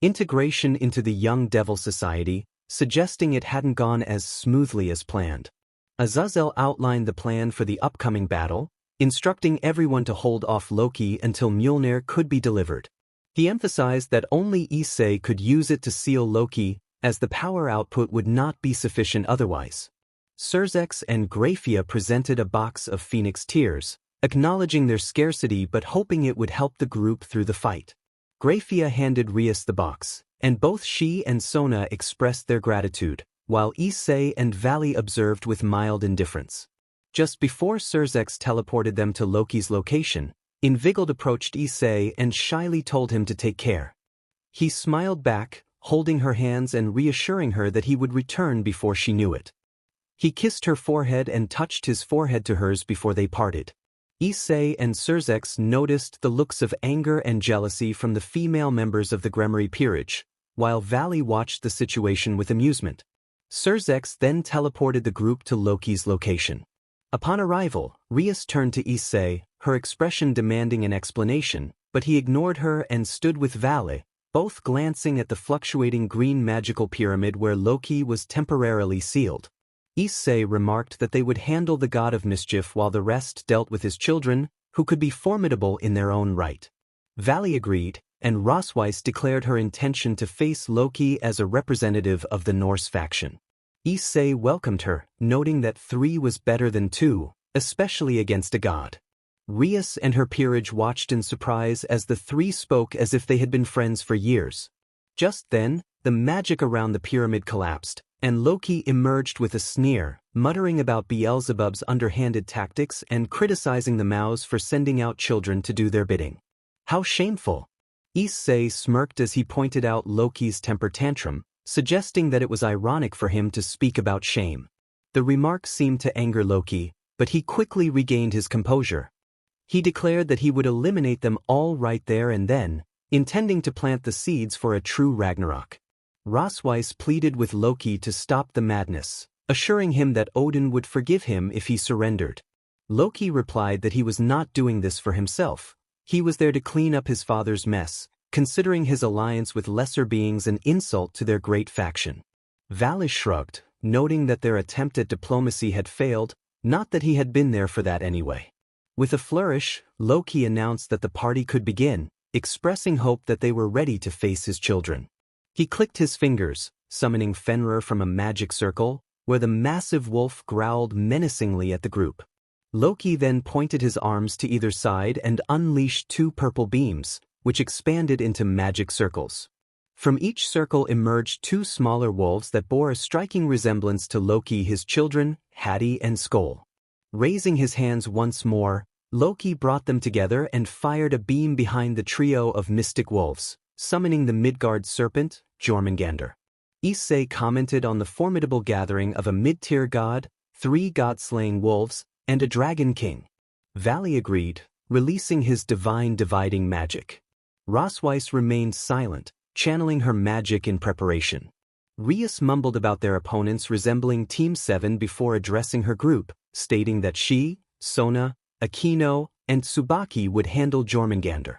integration into the Young Devil Society, suggesting it hadn't gone as smoothly as planned. Azazel outlined the plan for the upcoming battle, instructing everyone to hold off Loki until Mjolnir could be delivered. He emphasized that only Issei could use it to seal Loki, as the power output would not be sufficient otherwise. Surzex and Grafia presented a box of Phoenix Tears, acknowledging their scarcity but hoping it would help the group through the fight. Grafia handed Rias the box, and both she and Sona expressed their gratitude, while Issei and Vali observed with mild indifference. Just before Surzex teleported them to Loki's location, Invigiled approached Issei and shyly told him to take care. He smiled back, holding her hands and reassuring her that he would return before she knew it. He kissed her forehead and touched his forehead to hers before they parted. Issei and Surzex noticed the looks of anger and jealousy from the female members of the Gremory peerage, while Vali watched the situation with amusement. Surzex then teleported the group to Loki's location. Upon arrival, Rias turned to Issei, her expression demanding an explanation, but he ignored her and stood with Vali, both glancing at the fluctuating green magical pyramid where Loki was temporarily sealed. Issei remarked that they would handle the god of mischief while the rest dealt with his children, who could be formidable in their own right. Vali agreed, and Rosweiss declared her intention to face Loki as a representative of the Norse faction. Issei welcomed her, noting that 3 was better than 2, especially against a god. Rias and her peerage watched in surprise as the 3 spoke as if they had been friends for years. Just then, the magic around the pyramid collapsed, and Loki emerged with a sneer, muttering about Beelzebub's underhanded tactics and criticizing the Maus for sending out children to do their bidding. How shameful! Issei smirked as he pointed out Loki's temper tantrum, suggesting that it was ironic for him to speak about shame. The remark seemed to anger Loki, but he quickly regained his composure. He declared that he would eliminate them all right there and then, intending to plant the seeds for a true Ragnarok. Rosweiss pleaded with Loki to stop the madness, assuring him that Odin would forgive him if he surrendered. Loki replied that he was not doing this for himself. He was there to clean up his father's mess, considering his alliance with lesser beings an insult to their great faction. Vali shrugged, noting that their attempt at diplomacy had failed, not that he had been there for that anyway. With a flourish, Loki announced that the party could begin, expressing hope that they were ready to face his children. He clicked his fingers, summoning Fenrir from a magic circle, where the massive wolf growled menacingly at the group. Loki then pointed his arms to either side and unleashed 2 purple beams, which expanded into magic circles. From each circle emerged 2 smaller wolves that bore a striking resemblance to Loki, his children, Hati and Skoll. Raising his hands once more, Loki brought them together and fired a beam behind the trio of mystic wolves, summoning the Midgard serpent, Jormungandr. Issei commented on the formidable gathering of a mid-tier god, 3 god-slaying wolves, and a dragon king. Vali agreed, releasing his divine dividing magic. Rosweiss remained silent, channeling her magic in preparation. Rias mumbled about their opponents resembling Team 7 before addressing her group, stating that she, Sona, Akino, and Tsubaki would handle Jormungandr.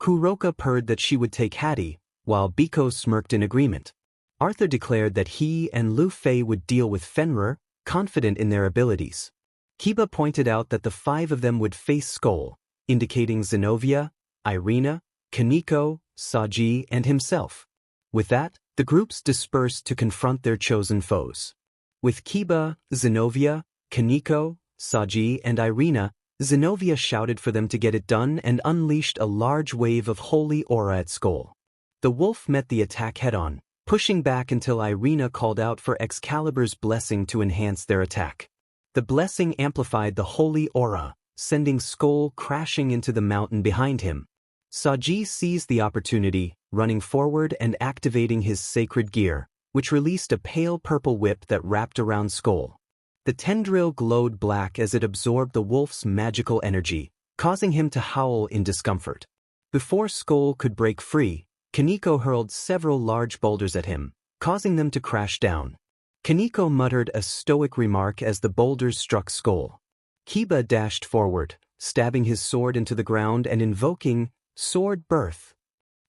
Kuroka purred that she would take Hati, while Biko smirked in agreement. Arthur declared that he and Lu Fei would deal with Fenrir, confident in their abilities. Kiba pointed out that the 5 of them would face Skoll, indicating Zenobia, Irina, Kaneko, Saji, and himself. With that, the groups dispersed to confront their chosen foes. With Kiba, Zenobia, Kaneko, Saji, and Irina, Zenobia shouted for them to get it done and unleashed a large wave of holy aura at Skoll. The wolf met the attack head-on, pushing back until Irina called out for Excalibur's blessing to enhance their attack. The blessing amplified the holy aura, sending Skoll crashing into the mountain behind him. Saji seized the opportunity, running forward and activating his sacred gear, which released a pale purple whip that wrapped around Skoll. The tendril glowed black as it absorbed the wolf's magical energy, causing him to howl in discomfort. Before Skoll could break free, Kaneko hurled several large boulders at him, causing them to crash down. Kaneko muttered a stoic remark as the boulders struck Skoll. Kiba dashed forward, stabbing his sword into the ground and invoking Sword Birth.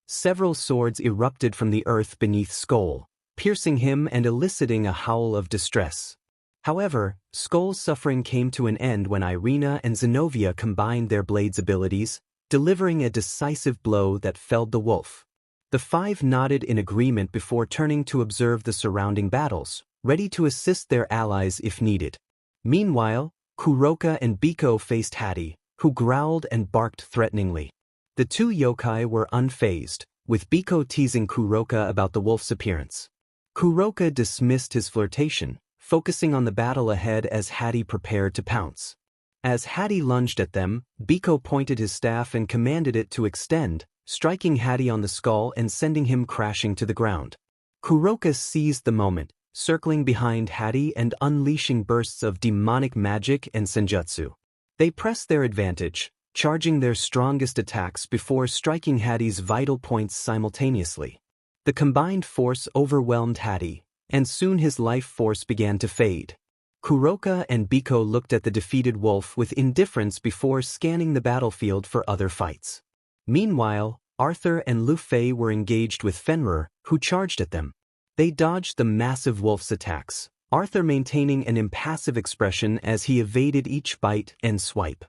Several swords erupted from the earth beneath Skoll, piercing him and eliciting a howl of distress. However, Skoll's suffering came to an end when Irina and Zenobia combined their blades' abilities, delivering a decisive blow that felled the wolf. The 5 nodded in agreement before turning to observe the surrounding battles, ready to assist their allies if needed. Meanwhile, Kuroka and Biko faced Hati, who growled and barked threateningly. The 2 yokai were unfazed, with Biko teasing Kuroka about the wolf's appearance. Kuroka dismissed his flirtation, focusing on the battle ahead as Hati prepared to pounce. As Hattie lunged at them, Biko pointed his staff and commanded it to extend, striking Hattie on the skull and sending him crashing to the ground. Kuroka seized the moment, circling behind Hattie and unleashing bursts of demonic magic and senjutsu. They pressed their advantage, charging their strongest attacks before striking Hattie's vital points simultaneously. The combined force overwhelmed Hattie, and soon his life force began to fade. Kuroka and Biko looked at the defeated wolf with indifference before scanning the battlefield for other fights. Meanwhile, Arthur and Lu Fei were engaged with Fenrir, who charged at them. They dodged the massive wolf's attacks, Arthur maintaining an impassive expression as he evaded each bite and swipe.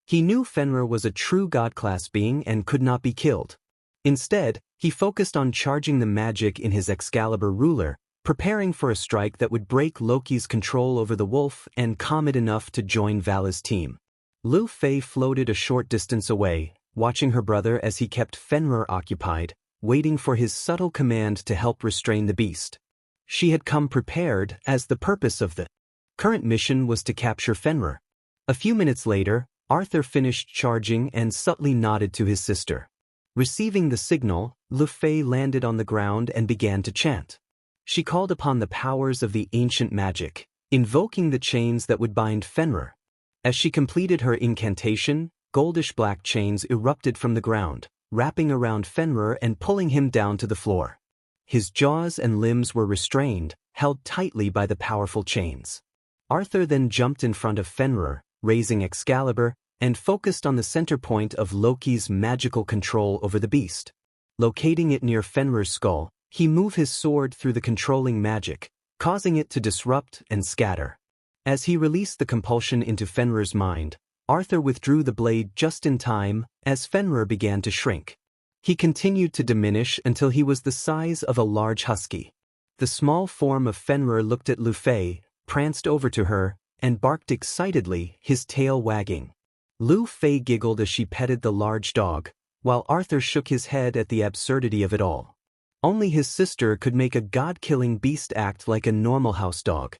He knew Fenrir was a true god-class being and could not be killed. Instead, he focused on charging the magic in his Excalibur ruler, preparing for a strike that would break Loki's control over the wolf and calm it enough to join Vala's team. Lu Fei floated a short distance away, watching her brother as he kept Fenrir occupied, waiting for his subtle command to help restrain the beast. She had come prepared, as the purpose of the current mission was to capture Fenrir. A few minutes later, Arthur finished charging and subtly nodded to his sister. Receiving the signal, Lu Fei landed on the ground and began to chant. She called upon the powers of the ancient magic, invoking the chains that would bind Fenrir. As she completed her incantation, goldish-black chains erupted from the ground, wrapping around Fenrir and pulling him down to the floor. His jaws and limbs were restrained, held tightly by the powerful chains. Arthur then jumped in front of Fenrir, raising Excalibur, and focused on the center point of Loki's magical control over the beast. Locating it near Fenrir's skull, he moved his sword through the controlling magic, causing it to disrupt and scatter. As he released the compulsion into Fenrir's mind, Arthur withdrew the blade just in time as Fenrir began to shrink. He continued to diminish until he was the size of a large husky. The small form of Fenrir looked at Lu Fei, pranced over to her, and barked excitedly, his tail wagging. Lu Fei giggled as she petted the large dog, while Arthur shook his head at the absurdity of it all. Only his sister could make a god-killing beast act like a normal house dog.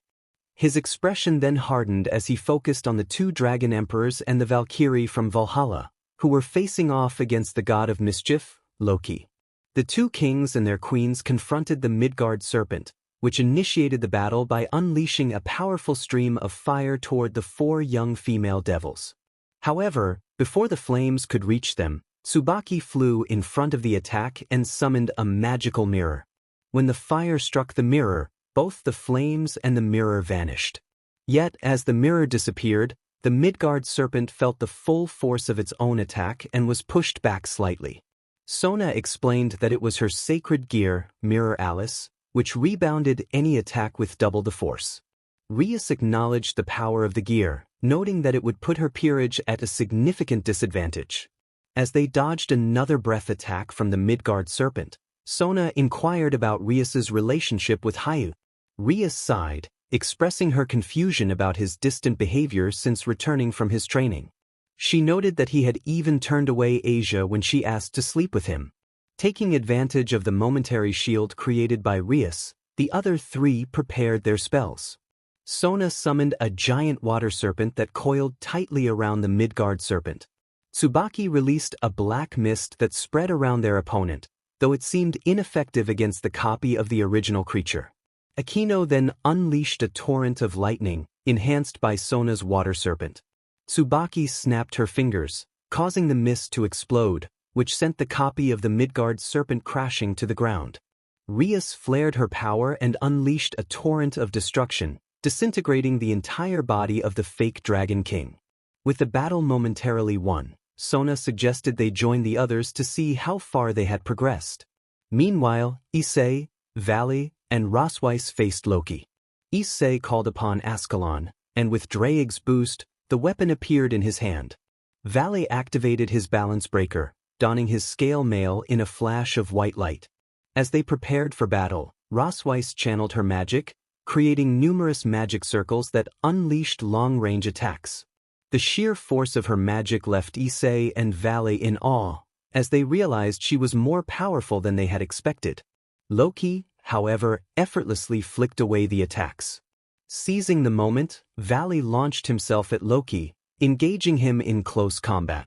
His expression then hardened as he focused on the two dragon emperors and the Valkyrie from Valhalla, who were facing off against the god of mischief, Loki. The two kings and their queens confronted the Midgard serpent, which initiated the battle by unleashing a powerful stream of fire toward the four young female devils. However, before the flames could reach them, Tsubaki flew in front of the attack and summoned a magical mirror. When the fire struck the mirror, both the flames and the mirror vanished. Yet, as the mirror disappeared, the Midgard serpent felt the full force of its own attack and was pushed back slightly. Sona explained that it was her sacred gear, Mirror Alice, which rebounded any attack with double the force. Rias acknowledged the power of the gear, noting that it would put her peerage at a significant disadvantage. As they dodged another breath attack from the Midgard serpent, Sona inquired about Rias's relationship with Hayu. Rias sighed, expressing her confusion about his distant behavior since returning from his training. She noted that he had even turned away Asia when she asked to sleep with him. Taking advantage of the momentary shield created by Rias, the other three prepared their spells. Sona summoned a giant water serpent that coiled tightly around the Midgard serpent. Tsubaki released a black mist that spread around their opponent, though it seemed ineffective against the copy of the original creature. Akino then unleashed a torrent of lightning, enhanced by Sona's water serpent. Tsubaki snapped her fingers, causing the mist to explode, which sent the copy of the Midgard serpent crashing to the ground. Rias flared her power and unleashed a torrent of destruction, disintegrating the entire body of the fake Dragon King. With the battle momentarily won, Sona suggested they join the others to see how far they had progressed. Meanwhile, Issei, Vali, and Rosweiss faced Loki. Issei called upon Ascalon, and with Draeg's boost, the weapon appeared in his hand. Vali activated his balance breaker, donning his scale mail in a flash of white light. As they prepared for battle, Rosweiss channeled her magic, creating numerous magic circles that unleashed long-range attacks. The sheer force of her magic left Issei and Vali in awe, as they realized she was more powerful than they had expected. Loki, however, effortlessly flicked away the attacks. Seizing the moment, Vali launched himself at Loki, engaging him in close combat.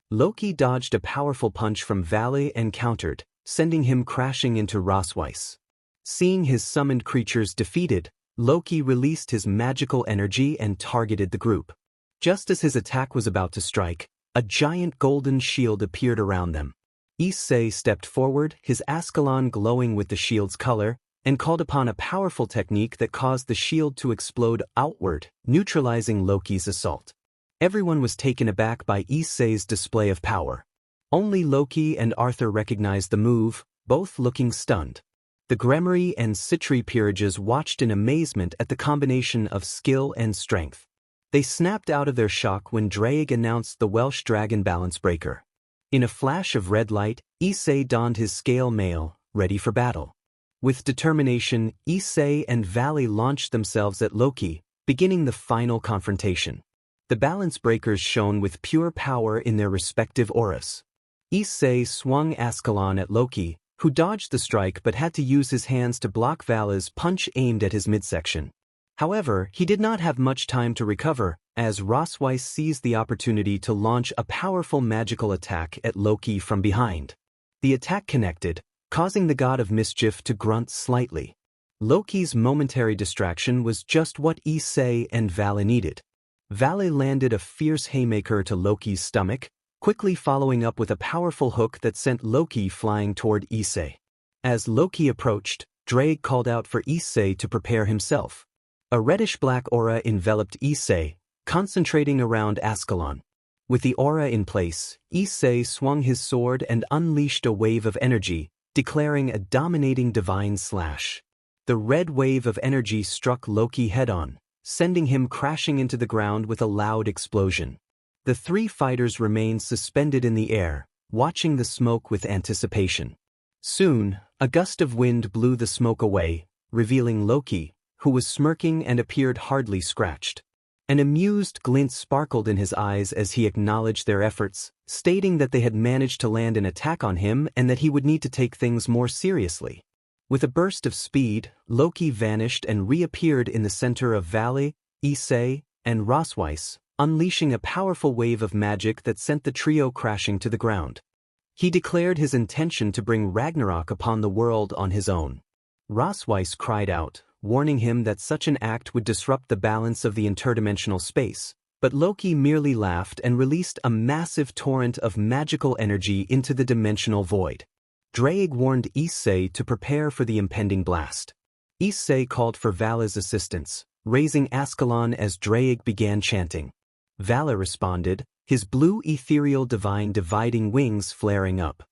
Loki dodged a powerful punch from Vali and countered, sending him crashing into Rosweiss. Seeing his summoned creatures defeated, Loki released his magical energy and targeted the group. Just as his attack was about to strike, a giant golden shield appeared around them. Issei stepped forward, his Ascalon glowing with the shield's color, and called upon a powerful technique that caused the shield to explode outward, neutralizing Loki's assault. Everyone was taken aback by Issei's display of power. Only Loki and Arthur recognized the move, both looking stunned. The Gremry and Citri peerages watched in amazement at the combination of skill and strength. They snapped out of their shock when Drake announced the Welsh Dragon Balance Breaker. In a flash of red light, Issei donned his scale mail, ready for battle. With determination, Issei and Vali launched themselves at Loki, beginning the final confrontation. The balance breakers shone with pure power in their respective auras. Issei swung Ascalon at Loki, who dodged the strike but had to use his hands to block Vala's punch aimed at his midsection. However, he did not have much time to recover, as Rosweiss seized the opportunity to launch a powerful magical attack at Loki from behind. The attack connected, causing the god of mischief to grunt slightly. Loki's momentary distraction was just what Issei and Vali needed. Vali landed a fierce haymaker to Loki's stomach, quickly following up with a powerful hook that sent Loki flying toward Issei. As Loki approached, Drake called out for Issei to prepare himself. A reddish-black aura enveloped Issei, concentrating around Ascalon. With the aura in place, Issei swung his sword and unleashed a wave of energy, declaring a dominating divine slash. The red wave of energy struck Loki head-on, sending him crashing into the ground with a loud explosion. The three fighters remained suspended in the air, watching the smoke with anticipation. Soon, a gust of wind blew the smoke away, revealing Loki, who was smirking and appeared hardly scratched. An amused glint sparkled in his eyes as he acknowledged their efforts, stating that they had managed to land an attack on him and that he would need to take things more seriously. With a burst of speed, Loki vanished and reappeared in the center of Vali, Issei, and Rosweiss, unleashing a powerful wave of magic that sent the trio crashing to the ground. He declared his intention to bring Ragnarok upon the world on his own. Rosweiss cried out, warning him that such an act would disrupt the balance of the interdimensional space, but Loki merely laughed and released a massive torrent of magical energy into the dimensional void. Drake warned Issei to prepare for the impending blast. Issei called for Vala's assistance, raising Ascalon as Drake began chanting. Vala responded, his blue ethereal divine dividing wings flaring up.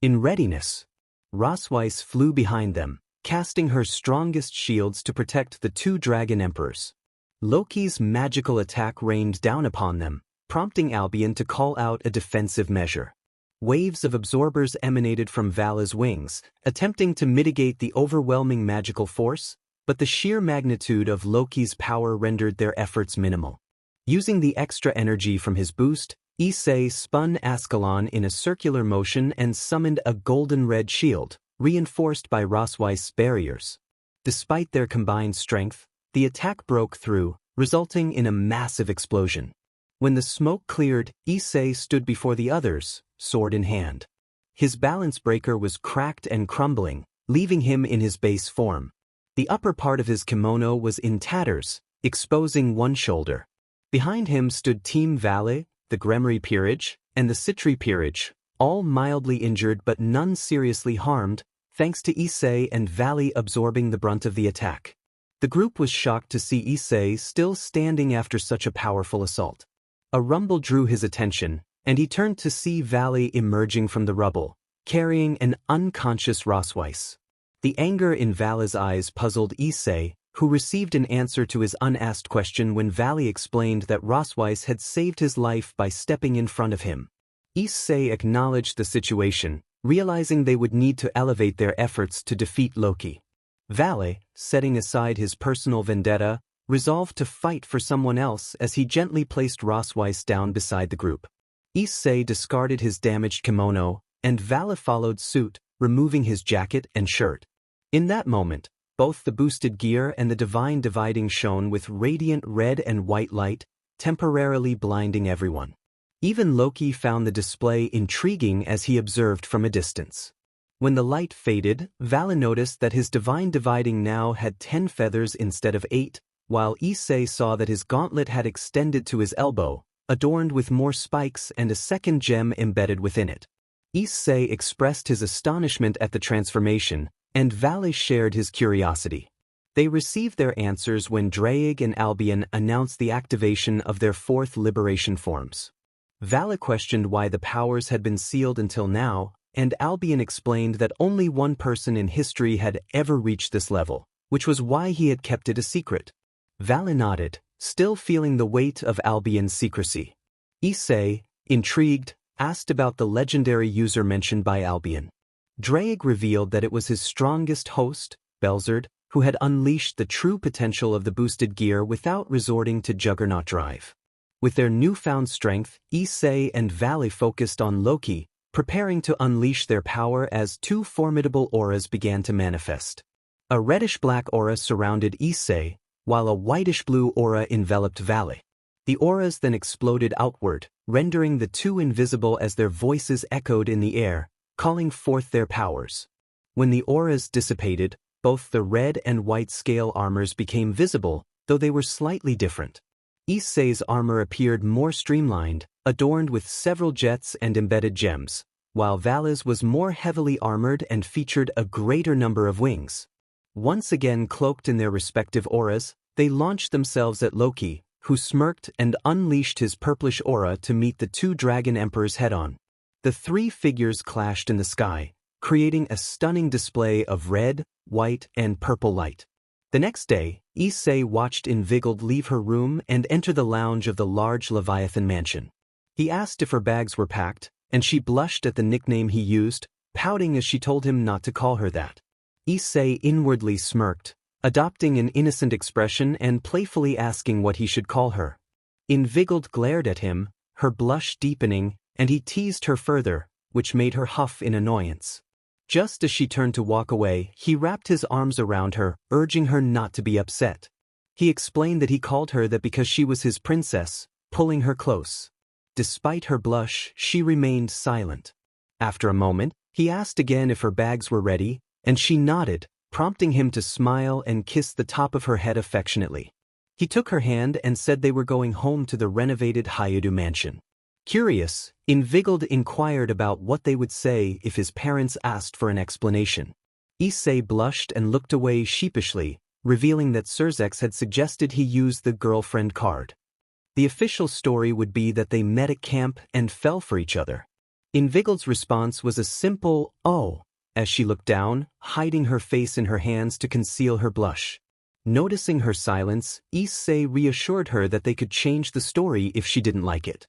In readiness, Rosweiss flew behind them, casting her strongest shields to protect the two dragon emperors. Loki's magical attack rained down upon them, prompting Albion to call out a defensive measure. Waves of absorbers emanated from Vala's wings, attempting to mitigate the overwhelming magical force, but the sheer magnitude of Loki's power rendered their efforts minimal. Using the extra energy from his boost, Issei spun Ascalon in a circular motion and summoned a golden-red shield, reinforced by Rosweiss barriers. Despite their combined strength, the attack broke through, resulting in a massive explosion. When the smoke cleared, Issei stood before the others, sword in hand. His balance breaker was cracked and crumbling, leaving him in his base form. The upper part of his kimono was in tatters, exposing one shoulder. Behind him stood Team Vali, the Gremry peerage, and the Citri peerage, all mildly injured but none seriously harmed, thanks to Issei and Vali absorbing the brunt of the attack. The group was shocked to see Issei still standing after such a powerful assault. A rumble drew his attention, and he turned to see Vali emerging from the rubble, carrying an unconscious Rosweiss. The anger in Vala's eyes puzzled Issei, who received an answer to his unasked question when Vali explained that Rosweiss had saved his life by stepping in front of him. Issei acknowledged the situation, realizing they would need to elevate their efforts to defeat Loki. Vali, setting aside his personal vendetta, resolved to fight for someone else as he gently placed Rosweiss down beside the group. Issei discarded his damaged kimono, and Vali followed suit, removing his jacket and shirt. In that moment, both the boosted gear and the divine dividing shone with radiant red and white light, temporarily blinding everyone. Even Loki found the display intriguing as he observed from a distance. When the light faded, Vali noticed that his divine dividing now had 10 feathers instead of 8, while Issei saw that his gauntlet had extended to his elbow, adorned with more spikes and a second gem embedded within it. Issei expressed his astonishment at the transformation, and Vali shared his curiosity. They received their answers when Draig and Albion announced the activation of their 4th liberation forms. Vali questioned why the powers had been sealed until now, and Albion explained that only one person in history had ever reached this level, which was why he had kept it a secret. Vali nodded, still feeling the weight of Albion's secrecy. Issei, intrigued, asked about the legendary user mentioned by Albion. Draig revealed that it was his strongest host, Belzerd, who had unleashed the true potential of the boosted gear without resorting to Juggernaut drive. With their newfound strength, Issei and Vali focused on Loki, preparing to unleash their power as 2 formidable auras began to manifest. A reddish-black aura surrounded Issei, while a whitish-blue aura enveloped Vali. The auras then exploded outward, rendering the 2 invisible as their voices echoed in the air, calling forth their powers. When the auras dissipated, both the red and white scale armors became visible, though they were slightly different. Issei's armor appeared more streamlined, adorned with several jets and embedded gems, while Vali's was more heavily armored and featured a greater number of wings. Once again cloaked in their respective auras, they launched themselves at Loki, who smirked and unleashed his purplish aura to meet the 2 dragon emperors head-on. The 3 figures clashed in the sky, creating a stunning display of red, white, and purple light. The next day, Issei watched Invigiled leave her room and enter the lounge of the large Leviathan mansion. He asked if her bags were packed, and she blushed at the nickname he used, pouting as she told him not to call her that. Issei inwardly smirked, adopting an innocent expression and playfully asking what he should call her. Invigiled glared at him, her blush deepening, and he teased her further, which made her huff in annoyance. Just as she turned to walk away, he wrapped his arms around her, urging her not to be upset. He explained that he called her that because she was his princess, pulling her close. Despite her blush, she remained silent. After a moment, he asked again if her bags were ready, and she nodded, prompting him to smile and kiss the top of her head affectionately. He took her hand and said they were going home to the renovated Hayudu mansion. Curious, Invigiled inquired about what they would say if his parents asked for an explanation. Issei blushed and looked away sheepishly, revealing that Surzex had suggested he use the girlfriend card. The official story would be that they met at camp and fell for each other. Invigiled's response was a simple, "Oh," as she looked down, hiding her face in her hands to conceal her blush. Noticing her silence, Issei reassured her that they could change the story if she didn't like it.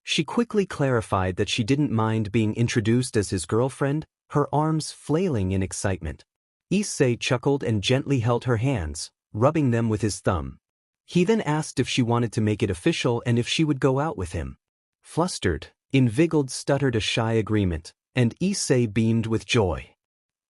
She quickly clarified that she didn't mind being introduced as his girlfriend, her arms flailing in excitement. Issei chuckled and gently held her hands, rubbing them with his thumb. He then asked if she wanted to make it official and if she would go out with him. Flustered, Invigiled stuttered a shy agreement, and Issei beamed with joy.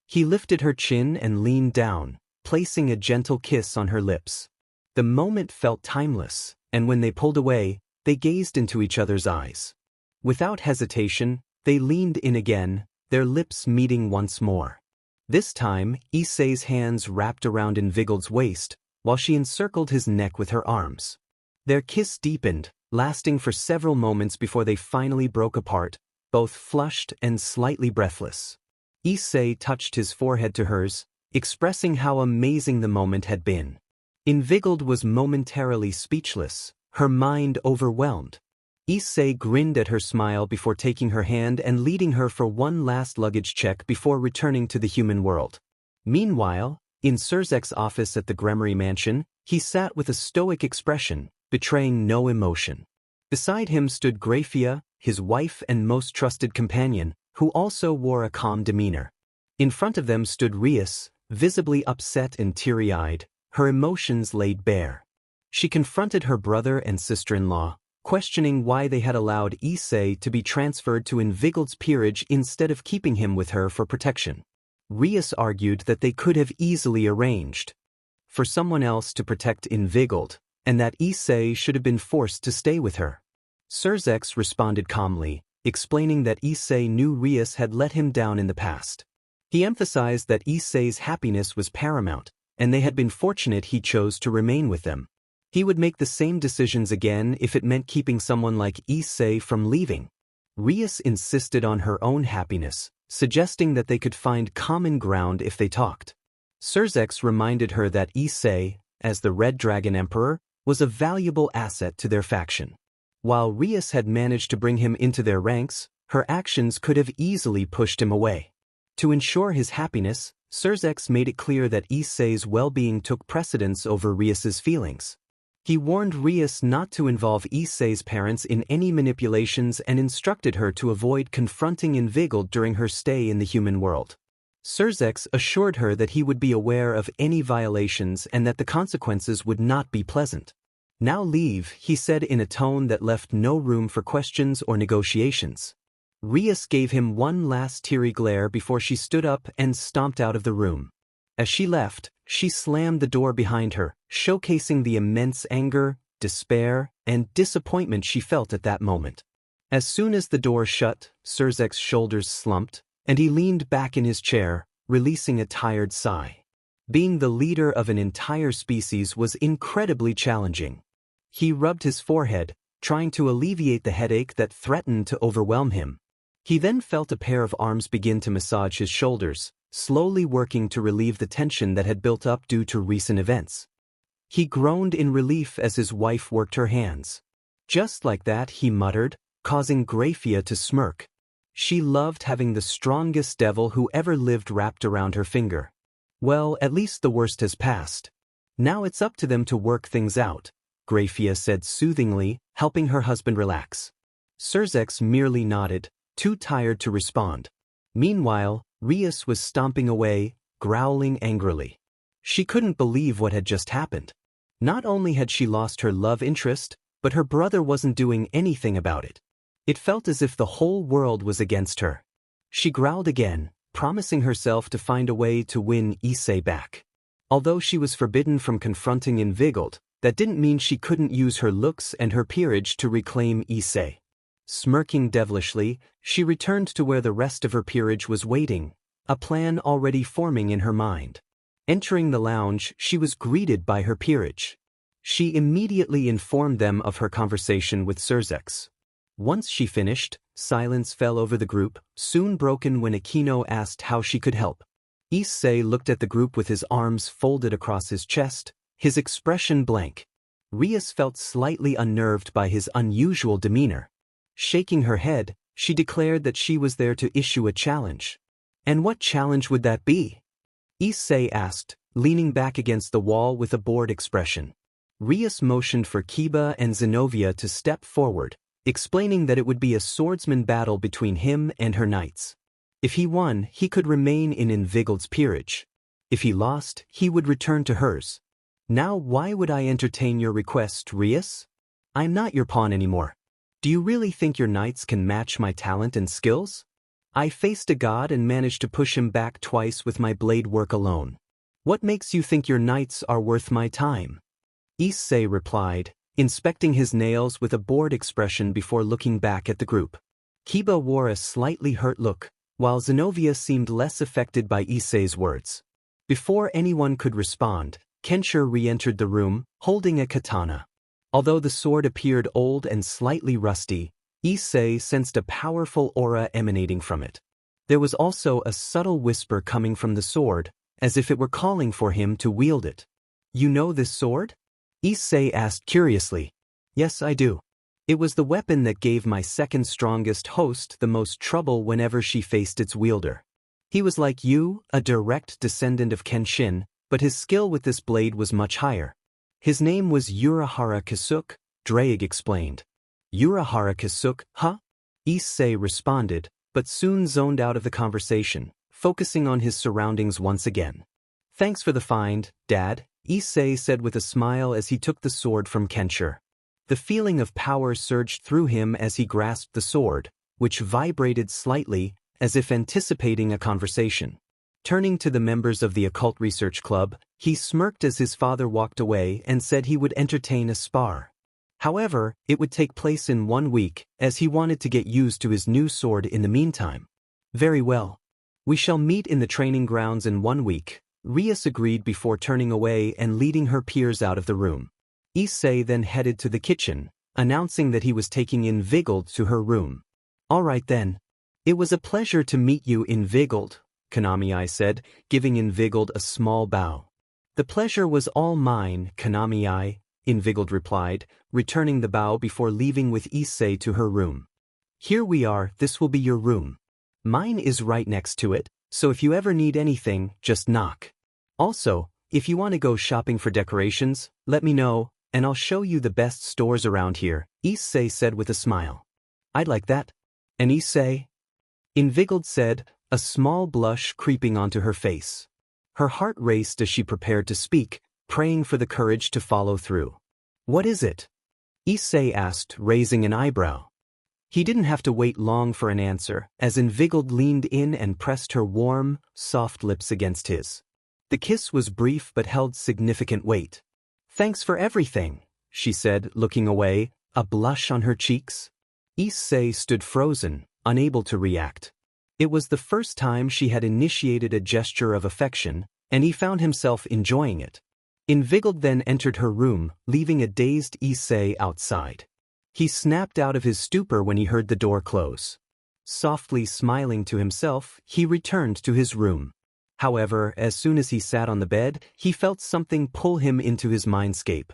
He lifted her chin and leaned down, placing a gentle kiss on her lips. The moment felt timeless, and when they pulled away, they gazed into each other's eyes. Without hesitation, they leaned in again, their lips meeting once more. This time, Issei's hands wrapped around Invigiled's waist, while she encircled his neck with her arms. Their kiss deepened, lasting for several moments before they finally broke apart, both flushed and slightly breathless. Issei touched his forehead to hers, expressing how amazing the moment had been. Invigiled was momentarily speechless, her mind overwhelmed. Issei grinned at her smile before taking her hand and leading her for one last luggage check before returning to the human world. Meanwhile, in Surzek's office at the Gremory mansion, he sat with a stoic expression, betraying no emotion. Beside him stood Grafia, his wife and most trusted companion, who also wore a calm demeanor. In front of them stood Rias, visibly upset and teary-eyed, her emotions laid bare. She confronted her brother and sister-in-law, questioning why they had allowed Issei to be transferred to Invigiled's peerage instead of keeping him with her for protection. Rias argued that they could have easily arranged for someone else to protect Invigiled, and that Issei should have been forced to stay with her. Surzex responded calmly, explaining that Issei knew Rias had let him down in the past. He emphasized that Issei's happiness was paramount, and they had been fortunate he chose to remain with them. He would make the same decisions again if it meant keeping someone like Issei from leaving. Rias insisted on her own happiness, suggesting that they could find common ground if they talked. Surzex reminded her that Issei, as the Red Dragon Emperor, was a valuable asset to their faction. While Rias had managed to bring him into their ranks, her actions could have easily pushed him away. To ensure his happiness, Surzex made it clear that Issei's well-being took precedence over Rias's feelings. He warned Rias not to involve Issei's parents in any manipulations and instructed her to avoid confronting Invigiled during her stay in the human world. Surzex assured her that he would be aware of any violations and that the consequences would not be pleasant. "Now leave," he said in a tone that left no room for questions or negotiations. Rias gave him one last teary glare before she stood up and stomped out of the room. As she left, she slammed the door behind her, showcasing the immense anger, despair, and disappointment she felt at that moment. As soon as the door shut, Surzek's shoulders slumped, and he leaned back in his chair, releasing a tired sigh. Being the leader of an entire species was incredibly challenging. He rubbed his forehead, trying to alleviate the headache that threatened to overwhelm him. He then felt a pair of arms begin to massage his shoulders, slowly working to relieve the tension that had built up due to recent events. He groaned in relief as his wife worked her hands. "Just like that," he muttered, causing Grafia to smirk. She loved having the strongest devil who ever lived wrapped around her finger. "Well, at least the worst has passed. Now it's up to them to work things out," Grafia said soothingly, helping her husband relax. Surzex merely nodded, too tired to respond. Meanwhile, Rias was stomping away, growling angrily. She couldn't believe what had just happened. Not only had she lost her love interest, but her brother wasn't doing anything about it. It felt as if the whole world was against her. She growled again, promising herself to find a way to win Issei back. Although she was forbidden from confronting Invigiled, that didn't mean she couldn't use her looks and her peerage to reclaim Issei. Smirking devilishly, she returned to where the rest of her peerage was waiting, a plan already forming in her mind. Entering the lounge, she was greeted by her peerage. She immediately informed them of her conversation with Surzex. Once she finished, silence fell over the group, soon broken when Aquino asked how she could help. Issei looked at the group with his arms folded across his chest, his expression blank. Rias felt slightly unnerved by his unusual demeanor. Shaking her head, she declared that she was there to issue a challenge. "And what challenge would that be?" Issei asked, leaning back against the wall with a bored expression. Rias motioned for Kiba and Zenobia to step forward, explaining that it would be a swordsman battle between him and her knights. If he won, he could remain in Invigiled's peerage. If he lost, he would return to hers. "Now why would I entertain your request, Rias? I'm not your pawn anymore. Do you really think your knights can match my talent and skills? I faced a god and managed to push him back twice with my blade work alone. What makes you think your knights are worth my time?" Issei replied, inspecting his nails with a bored expression before looking back at the group. Kiba wore a slightly hurt look, while Zenobia seemed less affected by Issei's words. Before anyone could respond, Kenshin re-entered the room, holding a katana. Although the sword appeared old and slightly rusty, Issei sensed a powerful aura emanating from it. There was also a subtle whisper coming from the sword, as if it were calling for him to wield it. "You know this sword?" Issei asked curiously. "Yes, I do. It was the weapon that gave my second strongest host the most trouble whenever she faced its wielder. He was like you, a direct descendant of Kenshin, but his skill with this blade was much higher. His name was Urahara Kasuk," Draig explained. "Urahara Kasuk, huh?" Issei responded, but soon zoned out of the conversation, focusing on his surroundings once again. "Thanks for the find, Dad," Issei said with a smile as he took the sword from Kenshin. The feeling of power surged through him as he grasped the sword, which vibrated slightly, as if anticipating a conversation. Turning to the members of the Occult Research Club, he smirked as his father walked away and said he would entertain a spar. However, it would take place in 1 week, as he wanted to get used to his new sword in the meantime. Very well. We shall meet in the training grounds in 1 week, Rias agreed before turning away and leading her peers out of the room. Issei then headed to the kitchen, announcing that he was taking Invigiled to her room. All right then. It was a pleasure to meet you, Invigiled, Kanami said, giving Invigiled a small bow. The pleasure was all mine, Kanami, Invigiled replied, returning the bow before leaving with Issei to her room. Here we are, this will be your room. Mine is right next to it, so if you ever need anything, just knock. Also, if you want to go shopping for decorations, let me know, and I'll show you the best stores around here, Issei said with a smile. I'd like that. And Issei? Invigiled said, a small blush creeping onto her face. Her heart raced as she prepared to speak, praying for the courage to follow through. What is it? Issei asked, raising an eyebrow. He didn't have to wait long for an answer, as Invigiled leaned in and pressed her warm, soft lips against his. The kiss was brief but held significant weight. Thanks for everything, she said, looking away, a blush on her cheeks. Issei stood frozen, unable to react. It was the first time she had initiated a gesture of affection, and he found himself enjoying it. Invigiled then entered her room, leaving a dazed Issei outside. He snapped out of his stupor when he heard the door close. Softly smiling to himself, he returned to his room. However, as soon as he sat on the bed, he felt something pull him into his mindscape.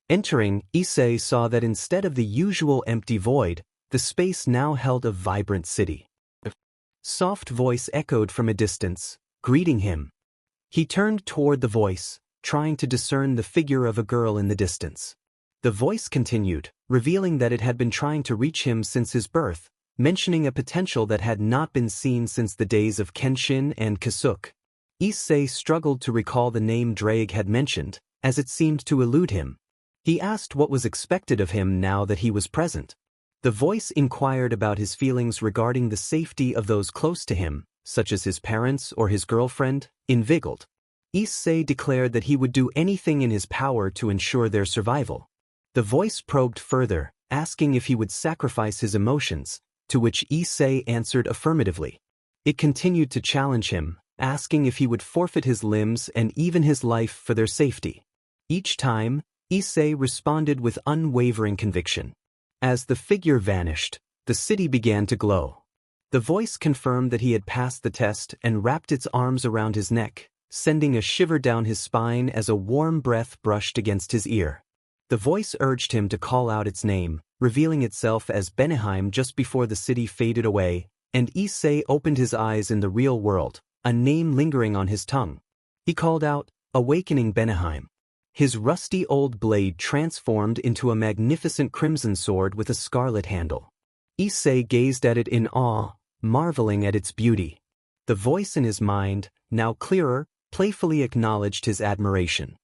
Entering, Issei saw that instead of the usual empty void, the space now held a vibrant city. A soft voice echoed from a distance, greeting him. He turned toward the voice, trying to discern the figure of a girl in the distance. The voice continued, revealing that it had been trying to reach him since his birth, mentioning a potential that had not been seen since the days of Kenshin and Kasuk. Issei struggled to recall the name Drake had mentioned, as it seemed to elude him. He asked what was expected of him now that he was present. The voice inquired about his feelings regarding the safety of those close to him, such as his parents or his girlfriend, Invigiled. Issei declared that he would do anything in his power to ensure their survival. The voice probed further, asking if he would sacrifice his emotions, to which Issei answered affirmatively. It continued to challenge him, asking if he would forfeit his limbs and even his life for their safety. Each time, Issei responded with unwavering conviction. As the figure vanished, the city began to glow. The voice confirmed that he had passed the test and wrapped its arms around his neck, sending a shiver down his spine as a warm breath brushed against his ear. The voice urged him to call out its name, revealing itself as Beneheim just before the city faded away, and Issei opened his eyes in the real world, a name lingering on his tongue. He called out, awakening Beneheim. His rusty old blade transformed into a magnificent crimson sword with a scarlet handle. Issei gazed at it in awe, marveling at its beauty. The voice in his mind, now clearer, playfully acknowledged his admiration.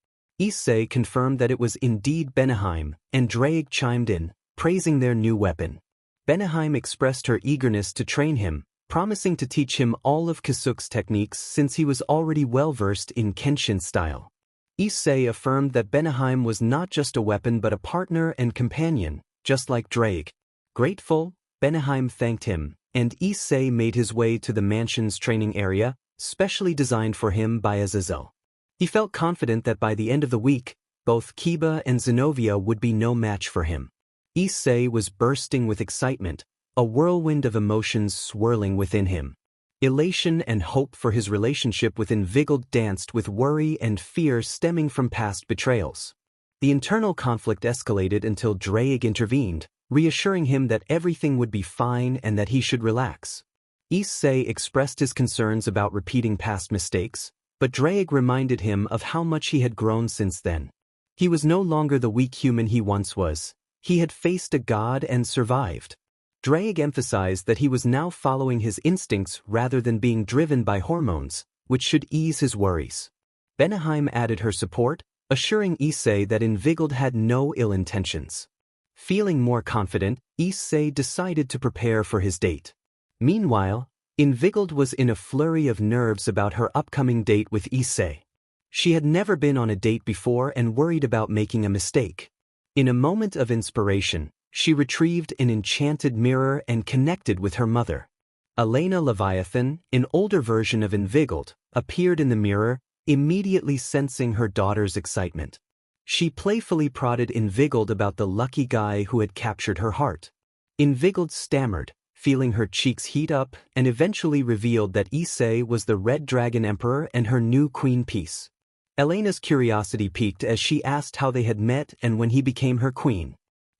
Issei confirmed that it was indeed Beneheim, and Drake chimed in, praising their new weapon. Beneheim expressed her eagerness to train him, promising to teach him all of Kasuk's techniques since he was already well-versed in Kenshin style. Issei affirmed that Beneheim was not just a weapon but a partner and companion, just like Drake. Grateful, Beneheim thanked him, and Issei made his way to the mansion's training area, specially designed for him by Azazel. He felt confident that by the end of the week, both Kiba and Zenobia would be no match for him. Issei was bursting with excitement, a whirlwind of emotions swirling within him. Elation and hope for his relationship with Invigiled danced with worry and fear stemming from past betrayals. The internal conflict escalated until Drake intervened, reassuring him that everything would be fine and that he should relax. Issei expressed his concerns about repeating past mistakes, but Drake reminded him of how much he had grown since then. He was no longer the weak human he once was. He had faced a god and survived. Drake emphasized that he was now following his instincts rather than being driven by hormones, which should ease his worries. Beneheim added her support, assuring Issei that Invigiled had no ill intentions. Feeling more confident, Issei decided to prepare for his date. Meanwhile, Invigiled was in a flurry of nerves about her upcoming date with Issei. She had never been on a date before and worried about making a mistake. In a moment of inspiration, she retrieved an enchanted mirror and connected with her mother. Elena Leviathan, an older version of Invigiled, appeared in the mirror, immediately sensing her daughter's excitement. She playfully prodded Invigiled about the lucky guy who had captured her heart. Invigiled stammered, feeling her cheeks heat up, and eventually revealed that Issei was the Red Dragon Emperor and her new queen piece. Elena's curiosity piqued as she asked how they had met and when he became her queen.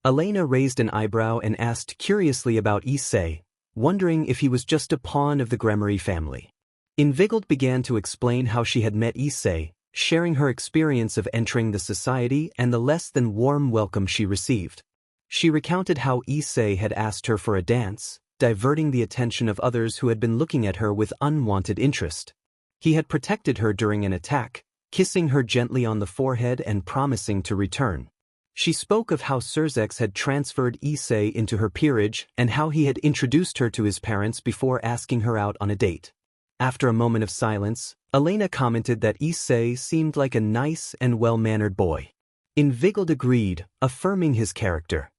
Elena raised an eyebrow and asked curiously about Issei, wondering if he was just a pawn of the Gremory family. Invigiled began to explain how she had met Issei, sharing her experience of entering the society and the less than warm welcome she received. She recounted how Issei had asked her for a dance, diverting the attention of others who had been looking at her with unwanted interest. He had protected her during an attack, kissing her gently on the forehead and promising to return. She spoke of how Surzex had transferred Issei into her peerage and how he had introduced her to his parents before asking her out on a date. After a moment of silence, Elena commented that Issei seemed like a nice and well-mannered boy. Invigiled agreed, affirming his character.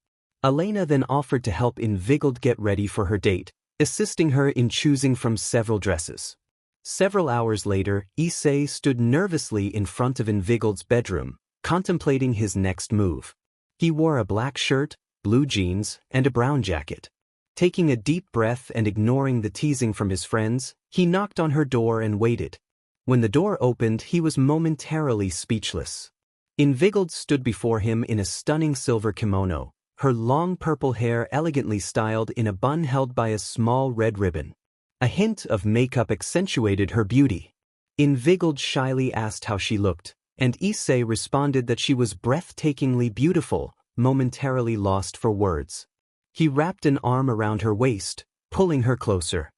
Elena then offered to help Invigiled get ready for her date, assisting her in choosing from several dresses. Several hours later, Issei stood nervously in front of Invigiled's bedroom, contemplating his next move. He wore a black shirt, blue jeans, and a brown jacket. Taking a deep breath and ignoring the teasing from his friends, he knocked on her door and waited. When the door opened, he was momentarily speechless. Invigiled stood before him in a stunning silver kimono, her long purple hair elegantly styled in a bun held by a small red ribbon. A hint of makeup accentuated her beauty. Invigiled shyly asked how she looked, and Issei responded that she was breathtakingly beautiful, momentarily lost for words. He wrapped an arm around her waist, pulling her closer.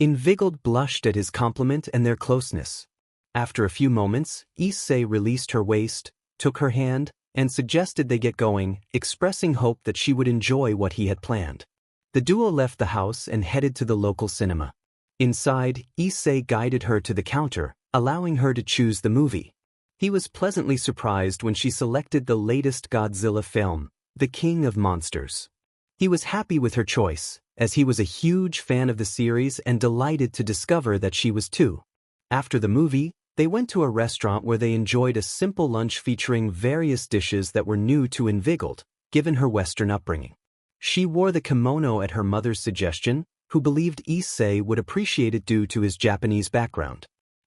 Invigiled blushed at his compliment and their closeness. After a few moments, Issei released her waist, took her hand, and suggested they get going, expressing hope that she would enjoy what he had planned. The duo left the house and headed to the local cinema. Inside, Issei guided her to the counter, allowing her to choose the movie. He was pleasantly surprised when she selected the latest Godzilla film, The King of Monsters. He was happy with her choice, as he was a huge fan of the series and delighted to discover that she was too. After the movie, they went to a restaurant where they enjoyed a simple lunch featuring various dishes that were new to Invigiled, given her Western upbringing. She wore the kimono at her mother's suggestion, who believed Issei would appreciate it due to his Japanese background.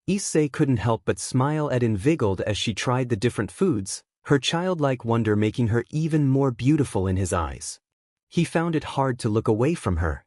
Issei couldn't help but smile at Invigiled as she tried the different foods, her childlike wonder making her even more beautiful in his eyes. He found it hard to look away from her.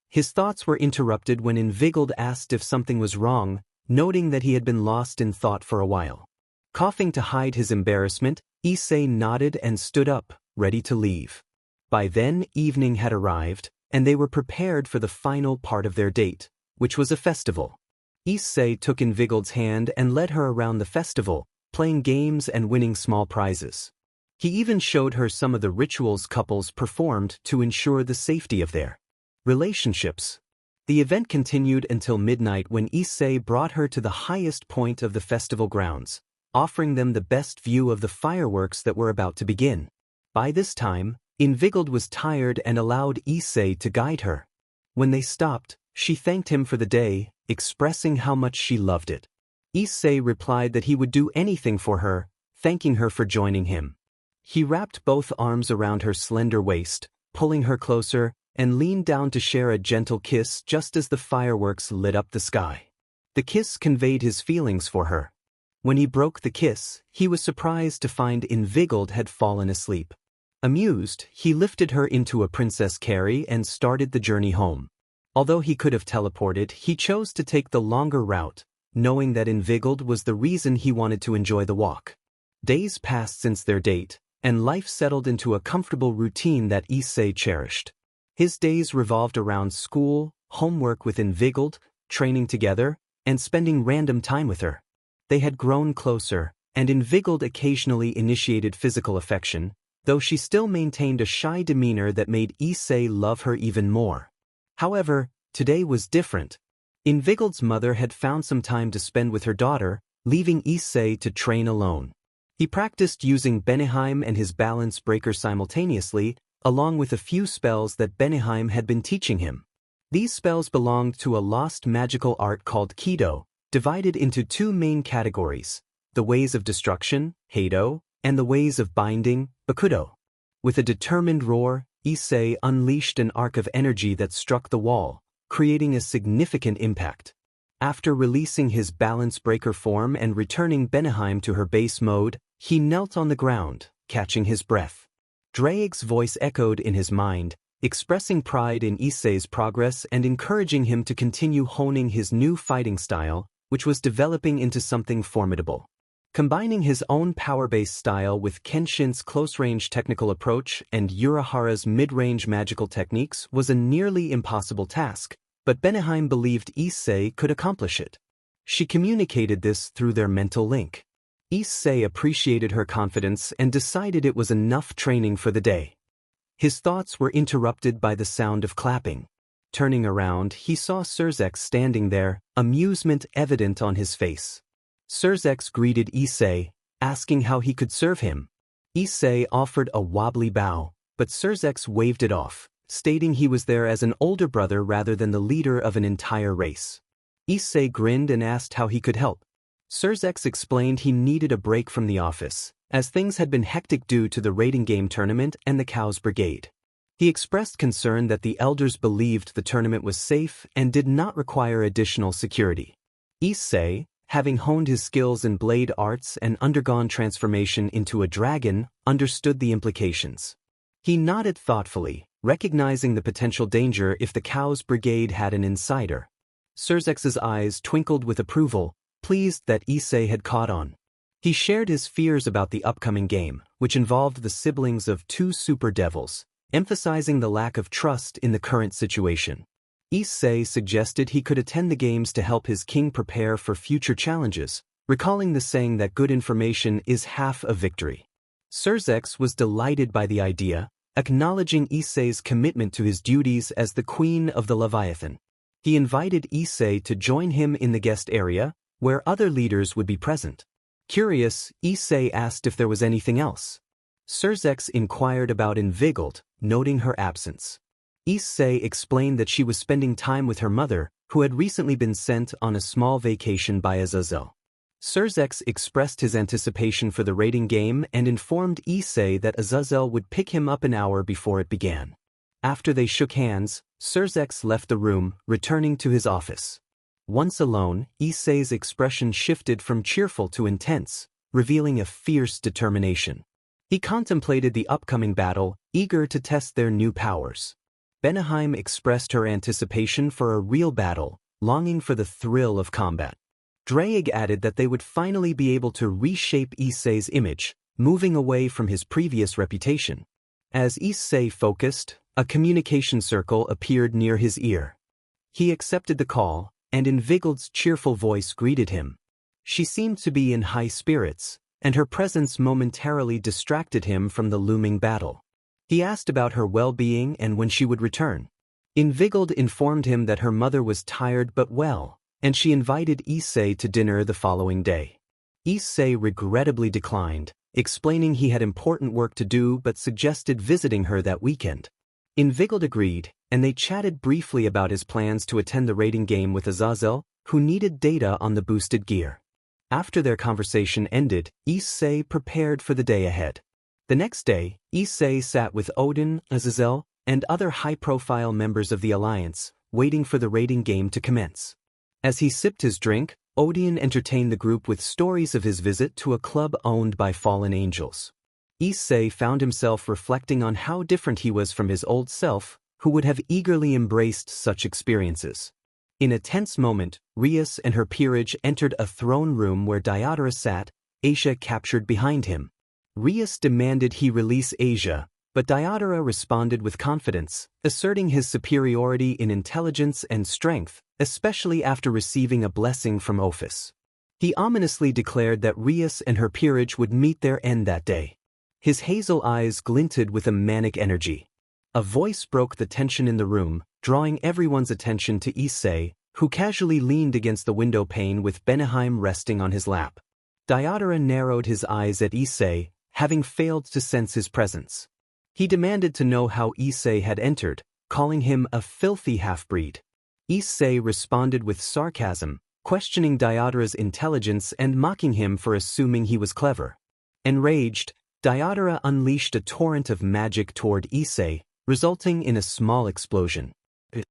His thoughts were interrupted when Invigiled asked if something was wrong, noting that he had been lost in thought for a while. Coughing to hide his embarrassment, Issei nodded and stood up, ready to leave. By then, evening had arrived, and they were prepared for the final part of their date, which was a festival. Issei took Invigiled's hand and led her around the festival, playing games and winning small prizes. He even showed her some of the rituals couples performed to ensure the safety of their relationships. The event continued until midnight when Issei brought her to the highest point of the festival grounds, offering them the best view of the fireworks that were about to begin. By this time, Invigiled was tired and allowed Issei to guide her. When they stopped, she thanked him for the day, expressing how much she loved it. Issei replied that he would do anything for her, thanking her for joining him. He wrapped both arms around her slender waist, pulling her closer, and leaned down to share a gentle kiss just as the fireworks lit up the sky. The kiss conveyed his feelings for her. When he broke the kiss, he was surprised to find Invigiled had fallen asleep. Amused, he lifted her into a princess carry and started the journey home. Although he could have teleported, he chose to take the longer route, knowing that Invigiled was the reason he wanted to enjoy the walk. Days passed since their date, and life settled into a comfortable routine that Issei cherished. His days revolved around school, homework with Invigiled, training together, and spending random time with her. They had grown closer, and Invigiled occasionally initiated physical affection, though she still maintained a shy demeanor that made Issei love her even more. However, today was different. Invigold's mother had found some time to spend with her daughter, leaving Issei to train alone. He practiced using Beneheim and his balance breaker simultaneously, along with a few spells that Beneheim had been teaching him. These spells belonged to a lost magical art called Kido, divided into two main categories: the ways of destruction, Heido, and the ways of binding, Bakudo. With a determined roar, Issei unleashed an arc of energy that struck the wall, creating a significant impact. After releasing his balance breaker form and returning Beneheim to her base mode, he knelt on the ground, catching his breath. Drake's voice echoed in his mind, expressing pride in Issei's progress and encouraging him to continue honing his new fighting style, which was developing into something formidable. Combining his own power-based style with Kenshin's close-range technical approach and Urahara's mid-range magical techniques was a nearly impossible task, but Beneheim believed Issei could accomplish it. She communicated this through their mental link. Issei appreciated her confidence and decided it was enough training for the day. His thoughts were interrupted by the sound of clapping. Turning around, he saw Surzex standing there, amusement evident on his face. Surzex greeted Issei, asking how he could serve him. Issei offered a wobbly bow, but Surzex waved it off, stating he was there as an older brother rather than the leader of an entire race. Issei grinned and asked how he could help. Surzex explained he needed a break from the office, as things had been hectic due to the raiding game tournament and the Cows Brigade. He expressed concern that the elders believed the tournament was safe and did not require additional security. Issei, having honed his skills in blade arts and undergone transformation into a dragon, understood the implications. He nodded thoughtfully, recognizing the potential danger if the Cows Brigade had an insider. Surzex's eyes twinkled with approval, pleased that Issei had caught on. He shared his fears about the upcoming game, which involved the siblings of two super devils, emphasizing the lack of trust in the current situation. Issei suggested he could attend the games to help his king prepare for future challenges, recalling the saying that good information is half a victory. Surzex was delighted by the idea, acknowledging Issei's commitment to his duties as the Queen of the Leviathan. He invited Issei to join him in the guest area, where other leaders would be present. Curious, Issei asked if there was anything else. Surzex inquired about Invigold, noting her absence. Issei explained that she was spending time with her mother, who had recently been sent on a small vacation by Azazel. Surzex expressed his anticipation for the raiding game and informed Issei that Azazel would pick him up an hour before it began. After they shook hands, Surzex left the room, returning to his office. Once alone, Issei's expression shifted from cheerful to intense, revealing a fierce determination. He contemplated the upcoming battle, eager to test their new powers. Beneheim expressed her anticipation for a real battle, longing for the thrill of combat. Drake added that they would finally be able to reshape Issei's image, moving away from his previous reputation. As Issei focused, a communication circle appeared near his ear. He accepted the call, and Invigold's cheerful voice greeted him. She seemed to be in high spirits, and her presence momentarily distracted him from the looming battle. He asked about her well-being and when she would return. Invigold informed him that her mother was tired but well, and she invited Issei to dinner the following day. Issei regrettably declined, explaining he had important work to do but suggested visiting her that weekend. Invigold agreed, and they chatted briefly about his plans to attend the raiding game with Azazel, who needed data on the boosted gear. After their conversation ended, Issei prepared for the day ahead. The next day, Issei sat with Odin, Azazel, and other high-profile members of the Alliance, waiting for the raiding game to commence. As he sipped his drink, Odin entertained the group with stories of his visit to a club owned by fallen angels. Issei found himself reflecting on how different he was from his old self, who would have eagerly embraced such experiences. In a tense moment, Rias and her peerage entered a throne room where Diodora sat, Asia captured behind him. Rias demanded he release Asia, but Diodora responded with confidence, asserting his superiority in intelligence and strength, especially after receiving a blessing from Ophis. He ominously declared that Rias and her peerage would meet their end that day. His hazel eyes glinted with a manic energy. A voice broke the tension in the room, drawing everyone's attention to Issei, who casually leaned against the window pane with Beneheim resting on his lap. Diodora narrowed his eyes at Issei, having failed to sense his presence. He demanded to know how Issei had entered, calling him a filthy half-breed. Issei responded with sarcasm, questioning Diodora's intelligence and mocking him for assuming he was clever. Enraged, Diodora unleashed a torrent of magic toward Issei, resulting in a small explosion. It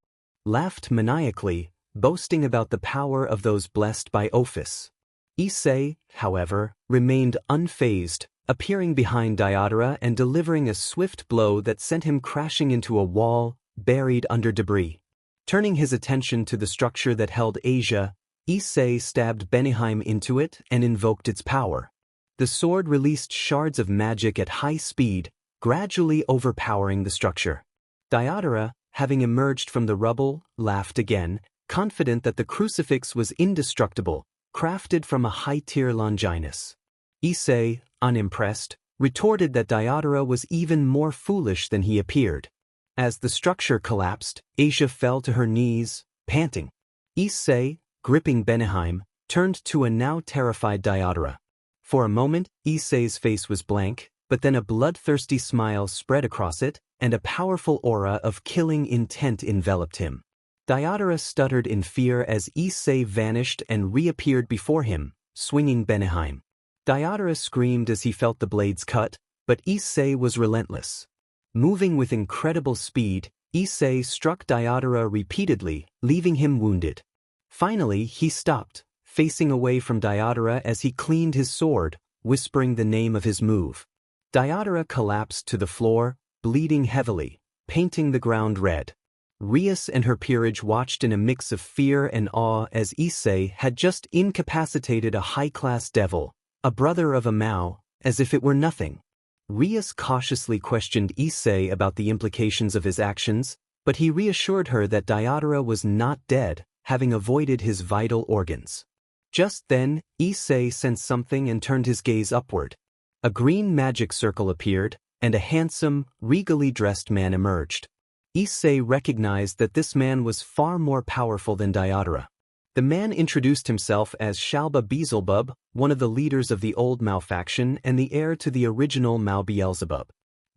laughed maniacally, boasting about the power of those blessed by Ophis. Issei, however, remained unfazed, appearing behind Diodora and delivering a swift blow that sent him crashing into a wall, buried under debris. Turning his attention to the structure that held Asia, Issei stabbed Beneheim into it and invoked its power. The sword released shards of magic at high speed, gradually overpowering the structure. Diodora, having emerged from the rubble, laughed again, confident that the crucifix was indestructible, crafted from a high-tier Longinus. Issei, unimpressed, retorted that Diodora was even more foolish than he appeared. As the structure collapsed, Asia fell to her knees, panting. Issei, gripping Beneheim, turned to a now terrified Diodora. For a moment, Issei's face was blank, but then a bloodthirsty smile spread across it, and a powerful aura of killing intent enveloped him. Diodora stuttered in fear as Issei vanished and reappeared before him, swinging Beneheim. Diodora screamed as he felt the blades cut, but Issei was relentless. Moving with incredible speed, Issei struck Diodora repeatedly, leaving him wounded. Finally, he stopped, facing away from Diodora as he cleaned his sword, whispering the name of his move. Diodora collapsed to the floor, bleeding heavily, painting the ground red. Rias and her peerage watched in a mix of fear and awe as Issei had just incapacitated a high-class devil, a brother of a Mao, as if it were nothing. Rias cautiously questioned Issei about the implications of his actions, but he reassured her that Diodora was not dead, having avoided his vital organs. Just then, Issei sensed something and turned his gaze upward. A green magic circle appeared, and a handsome, regally dressed man emerged. Issei recognized that this man was far more powerful than Diodora. The man introduced himself as Shalba Beelzebub, one of the leaders of the old Mao faction and the heir to the original Mao Beelzebub.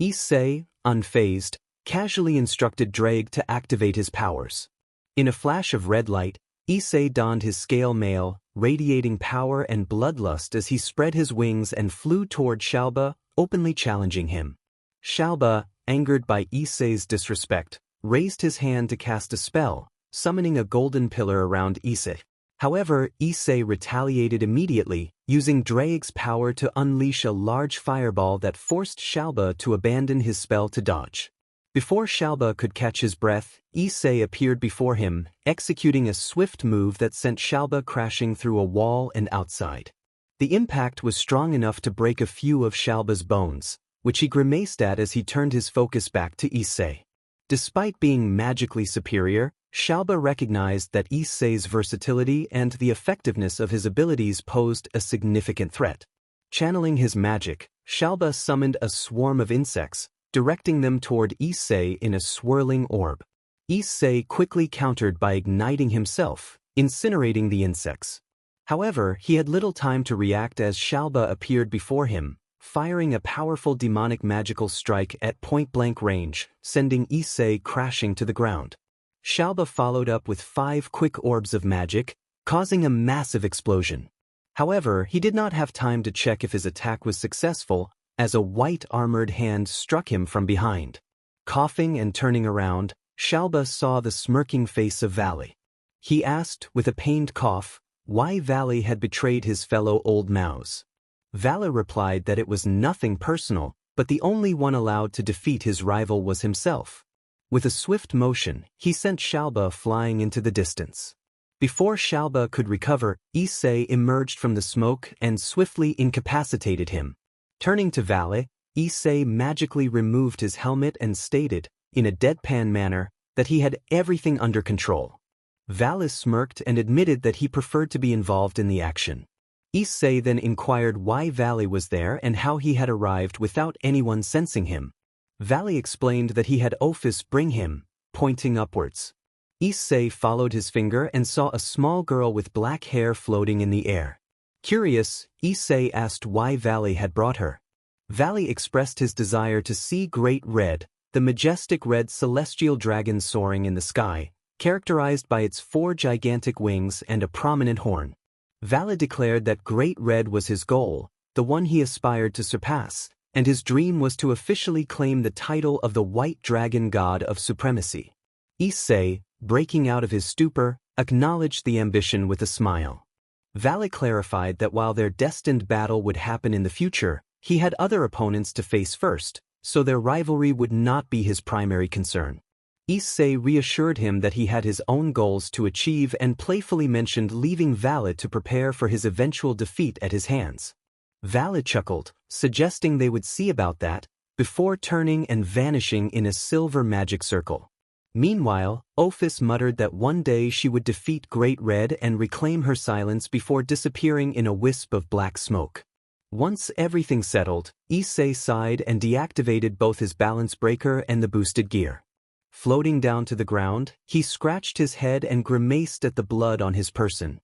Issei, unfazed, casually instructed Drake to activate his powers. In a flash of red light, Issei donned his scale mail, radiating power and bloodlust as he spread his wings and flew toward Shalba, openly challenging him. Shalba, angered by Issei's disrespect, raised his hand to cast a spell, summoning a golden pillar around Issei. However, Issei retaliated immediately, using Drake's power to unleash a large fireball that forced Shalba to abandon his spell to dodge. Before Shalba could catch his breath, Issei appeared before him, executing a swift move that sent Shalba crashing through a wall and outside. The impact was strong enough to break a few of Shalba's bones, which he grimaced at as he turned his focus back to Issei. Despite being magically superior, Shalba recognized that Issei's versatility and the effectiveness of his abilities posed a significant threat. Channeling his magic, Shalba summoned a swarm of insects, directing them toward Issei in a swirling orb. Issei quickly countered by igniting himself, incinerating the insects. However, he had little time to react as Shalba appeared before him, firing a powerful demonic magical strike at point-blank range, sending Issei crashing to the ground. Shalba followed up with 5 quick orbs of magic, causing a massive explosion. However, he did not have time to check if his attack was successful, as a white armored hand struck him from behind. Coughing and turning around, Shalba saw the smirking face of Vali. He asked, with a pained cough, why Vali had betrayed his fellow old Maos. Vali replied that it was nothing personal, but the only one allowed to defeat his rival was himself. With a swift motion, he sent Shalba flying into the distance. Before Shalba could recover, Issei emerged from the smoke and swiftly incapacitated him. Turning to Vali, Issei magically removed his helmet and stated, in a deadpan manner, that he had everything under control. Vali smirked and admitted that he preferred to be involved in the action. Issei then inquired why Vali was there and how he had arrived without anyone sensing him. Vali explained that he had Ophis bring him, pointing upwards. Issei followed his finger and saw a small girl with black hair floating in the air. Curious, Issei asked why Vali had brought her. Vali expressed his desire to see Great Red, the majestic red celestial dragon soaring in the sky, characterized by its 4 gigantic wings and a prominent horn. Vali declared that Great Red was his goal, the one he aspired to surpass, and his dream was to officially claim the title of the White Dragon God of Supremacy. Issei, breaking out of his stupor, acknowledged the ambition with a smile. Vali clarified that while their destined battle would happen in the future, he had other opponents to face first, so their rivalry would not be his primary concern. Issei reassured him that he had his own goals to achieve and playfully mentioned leaving Vali to prepare for his eventual defeat at his hands. Vali chuckled, suggesting they would see about that, before turning and vanishing in a silver magic circle. Meanwhile, Ophis muttered that one day she would defeat Great Red and reclaim her silence before disappearing in a wisp of black smoke. Once everything settled, Issei sighed and deactivated both his balance breaker and the boosted gear. Floating down to the ground, he scratched his head and grimaced at the blood on his person.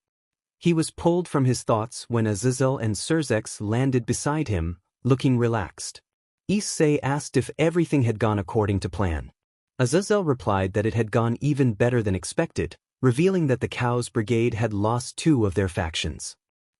He was pulled from his thoughts when Azazel and Surzex landed beside him, looking relaxed. Issei asked if everything had gone according to plan. Azazel replied that it had gone even better than expected, revealing that the Cows Brigade had lost 2 of their factions.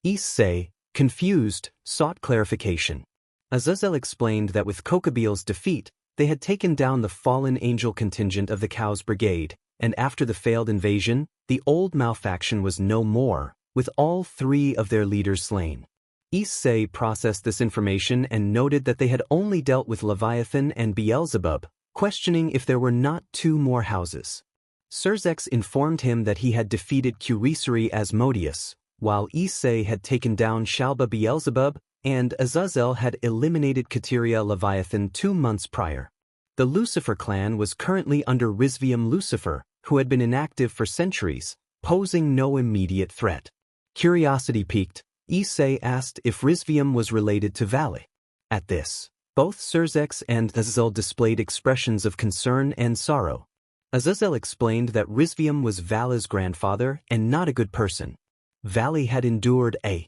Issei, confused, sought clarification. Azazel explained that with Kokabil's defeat, they had taken down the fallen angel contingent of the Cows Brigade, and after the failed invasion, the old malfaction was no more, with all 3 of their leaders slain. Issei processed this information and noted that they had only dealt with Leviathan and Beelzebub, questioning if there were not 2 more houses. Surzex informed him that he had defeated Curisuri Asmodeus, while Issei had taken down Shalba Beelzebub, and Azazel had eliminated Kateria Leviathan 2 months prior. The Lucifer clan was currently under Rizvium Lucifer, who had been inactive for centuries, posing no immediate threat. Curiosity piqued, Issei asked if Rizvium was related to Vali. At this, both Surzex and Azazel displayed expressions of concern and sorrow. Azazel explained that Rizvium was Vali's grandfather and not a good person. Vali had endured a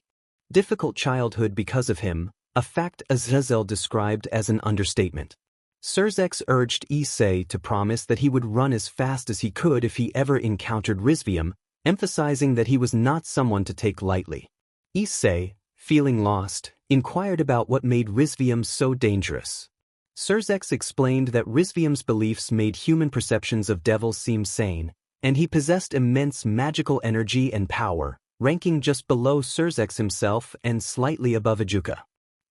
difficult childhood because of him, a fact Azazel described as an understatement. Surzex urged Issei to promise that he would run as fast as he could if he ever encountered Rizvium, emphasizing that he was not someone to take lightly. Issei, feeling lost, inquired about what made Rizvium so dangerous. Surzex explained that Rizvium's beliefs made human perceptions of devils seem sane, and he possessed immense magical energy and power, ranking just below Surzex himself and slightly above Ajuka.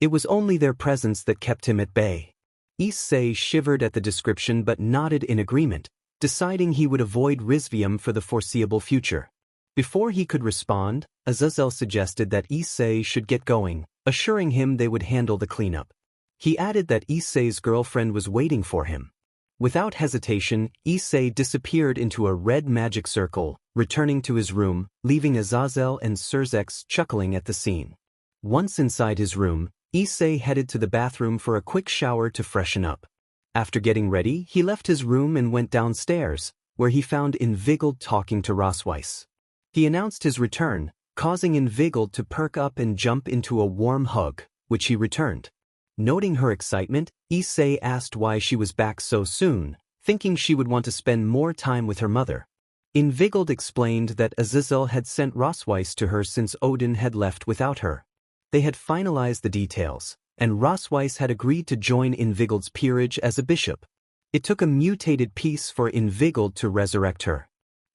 It was only their presence that kept him at bay. Issei shivered at the description but nodded in agreement, deciding he would avoid Rizvium for the foreseeable future. Before he could respond, Azazel suggested that Issei should get going, assuring him they would handle the cleanup. He added that Issei's girlfriend was waiting for him. Without hesitation, Issei disappeared into a red magic circle, returning to his room, leaving Azazel and Surzex chuckling at the scene. Once inside his room, Issei headed to the bathroom for a quick shower to freshen up. After getting ready, he left his room and went downstairs, where he found Invigiled talking to Rosweiss. He announced his return, causing Invigiled to perk up and jump into a warm hug, which he returned. Noting her excitement, Issei asked why she was back so soon, thinking she would want to spend more time with her mother. Invigiled explained that Azazel had sent Rosweiss to her since Odin had left without her. They had finalized the details, and Rosweiss had agreed to join Invigiled's peerage as a bishop. It took a mutated piece for Invigiled to resurrect her.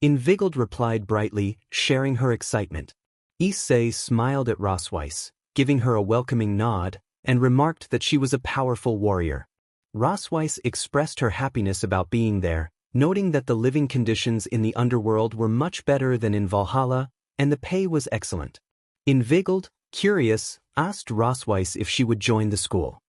Invigiled replied brightly, sharing her excitement. Issei smiled at Rosweiss, giving her a welcoming nod, and remarked that she was a powerful warrior. Rosweiss expressed her happiness about being there, noting that the living conditions in the underworld were much better than in Valhalla, and the pay was excellent. Invigiled, curious, asked Rosweiss if she would join the school.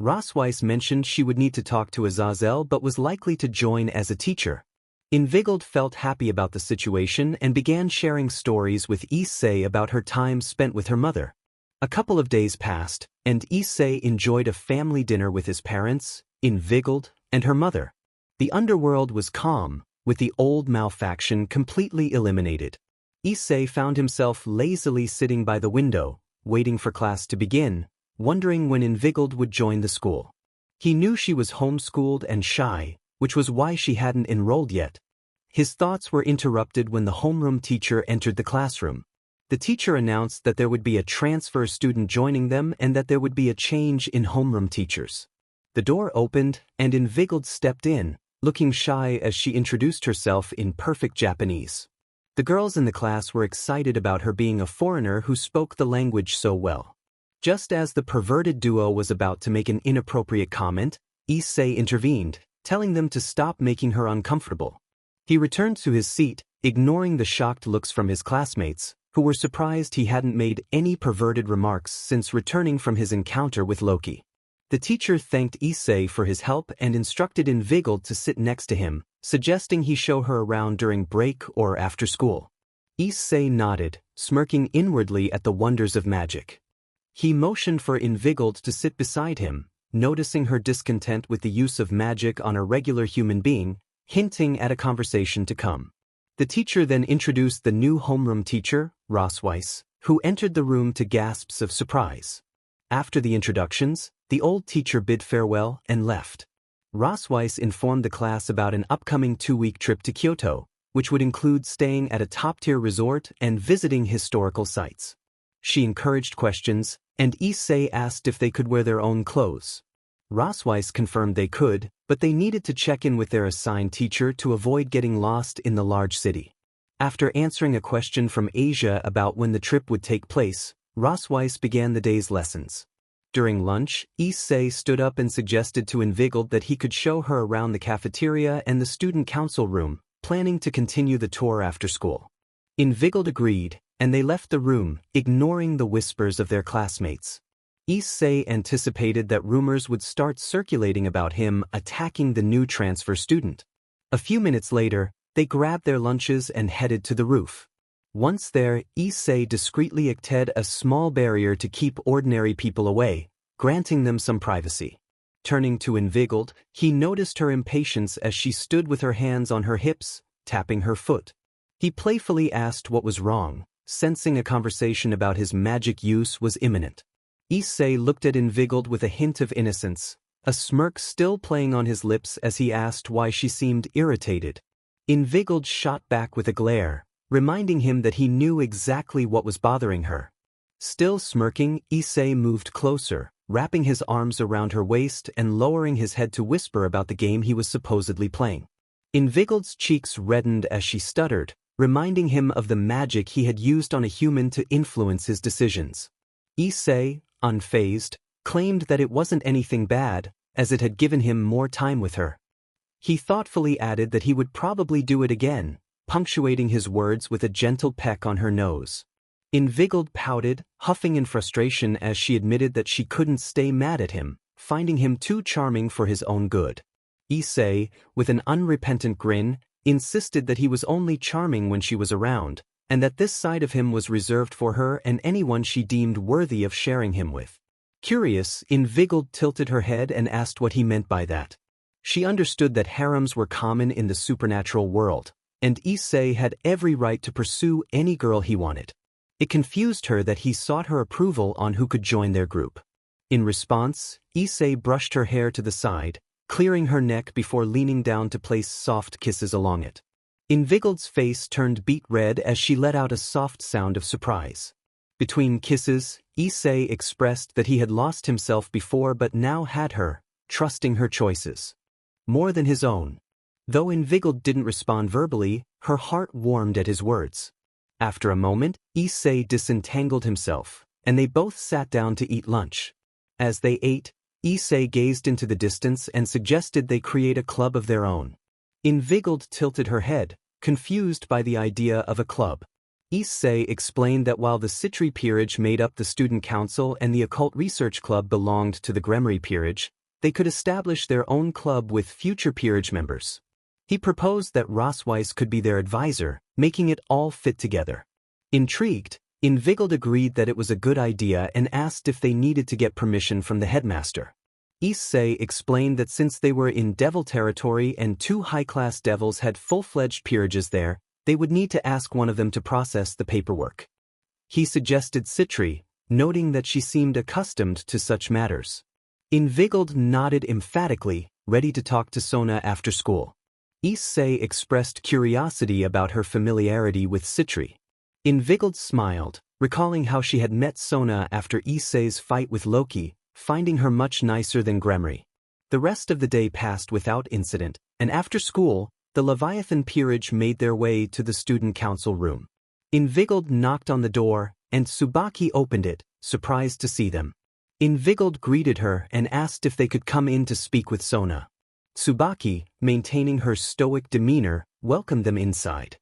Rosweiss mentioned she would need to talk to Azazel but was likely to join as a teacher. Invigiled felt happy about the situation and began sharing stories with Issei about her time spent with her mother. A couple of days passed, and Issei enjoyed a family dinner with his parents, Invigiled, and her mother. The underworld was calm, with the old malfaction completely eliminated. Issei found himself lazily sitting by the window, waiting for class to begin, wondering when Invigiled would join the school. He knew she was homeschooled and shy, which was why she hadn't enrolled yet. His thoughts were interrupted when the homeroom teacher entered the classroom. The teacher announced that there would be a transfer student joining them and that there would be a change in homeroom teachers. The door opened, and Invigiled stepped in, looking shy as she introduced herself in perfect Japanese. The girls in the class were excited about her being a foreigner who spoke the language so well. Just as the perverted duo was about to make an inappropriate comment, Issei intervened, telling them to stop making her uncomfortable. He returned to his seat, ignoring the shocked looks from his classmates, who were surprised he hadn't made any perverted remarks since returning from his encounter with Loki. The teacher thanked Issei for his help and instructed Invigiled to sit next to him, suggesting he show her around during break or after school. Issei nodded, smirking inwardly at the wonders of magic. He motioned for Invigiled to sit beside him, noticing her discontent with the use of magic on a regular human being, hinting at a conversation to come. The teacher then introduced the new homeroom teacher, Rosweiss, who entered the room to gasps of surprise. After the introductions, the old teacher bid farewell and left. Rosweiss informed the class about an upcoming 2-week trip to Kyoto, which would include staying at a top-tier resort and visiting historical sites. She encouraged questions, and Issei asked if they could wear their own clothes. Rosweiss confirmed they could, but they needed to check in with their assigned teacher to avoid getting lost in the large city. After answering a question from Asia about when the trip would take place, Rosweiss began the day's lessons. During lunch, Issei stood up and suggested to Invigiled that he could show her around the cafeteria and the student council room, planning to continue the tour after school. Invigiled agreed, and they left the room, ignoring the whispers of their classmates. Issei anticipated that rumors would start circulating about him attacking the new transfer student. A few minutes later, they grabbed their lunches and headed to the roof. Once there, Issei discreetly erected a small barrier to keep ordinary people away, granting them some privacy. Turning to Invigiled, he noticed her impatience as she stood with her hands on her hips, tapping her foot. He playfully asked what was wrong, sensing a conversation about his magic use was imminent. Issei looked at Invigiled with a hint of innocence, a smirk still playing on his lips as he asked why she seemed irritated. Invigiled shot back with a glare, reminding him that he knew exactly what was bothering her. Still smirking, Issei moved closer, wrapping his arms around her waist and lowering his head to whisper about the game he was supposedly playing. Invigiled's cheeks reddened as she stuttered, reminding him of the magic he had used on a human to influence his decisions. Issei, unfazed, claimed that it wasn't anything bad, as it had given him more time with her. He thoughtfully added that he would probably do it again, punctuating his words with a gentle peck on her nose. Invigiled pouted, huffing in frustration as she admitted that she couldn't stay mad at him, finding him too charming for his own good. Issei, with an unrepentant grin, insisted that he was only charming when she was around, and that this side of him was reserved for her and anyone she deemed worthy of sharing him with. Curious, Invigiled tilted her head and asked what he meant by that. She understood that harems were common in the supernatural world, and Issei had every right to pursue any girl he wanted. It confused her that he sought her approval on who could join their group. In response, Issei brushed her hair to the side, clearing her neck before leaning down to place soft kisses along it. Invigiled's face turned beet red as she let out a soft sound of surprise. Between kisses, Issei expressed that he had lost himself before but now had her, trusting her choices. More than his own. Though Invigiled didn't respond verbally, her heart warmed at his words. After a moment, Issei disentangled himself, and they both sat down to eat lunch. As they ate, Issei gazed into the distance and suggested they create a club of their own. Invigiled tilted her head, confused by the idea of a club. Issei explained that while the Citri peerage made up the student council and the occult research club belonged to the Gremry peerage, they could establish their own club with future peerage members. He proposed that Rosweiss could be their advisor, making it all fit together. Intrigued, Invigiled agreed that it was a good idea and asked if they needed to get permission from the headmaster. Issei explained that since they were in devil territory and two high-class devils had full-fledged peerages there, they would need to ask one of them to process the paperwork. He suggested Citri, noting that she seemed accustomed to such matters. Invigiled nodded emphatically, ready to talk to Sona after school. Issei expressed curiosity about her familiarity with Citri. Invigiled smiled, recalling how she had met Sona after Issei's fight with Loki, finding her much nicer than Gremry. The rest of the day passed without incident, and after school, the Leviathan peerage made their way to the student council room. Invigiled knocked on the door, and Tsubaki opened it, surprised to see them. Invigiled greeted her and asked if they could come in to speak with Sona. Tsubaki, maintaining her stoic demeanor, welcomed them inside.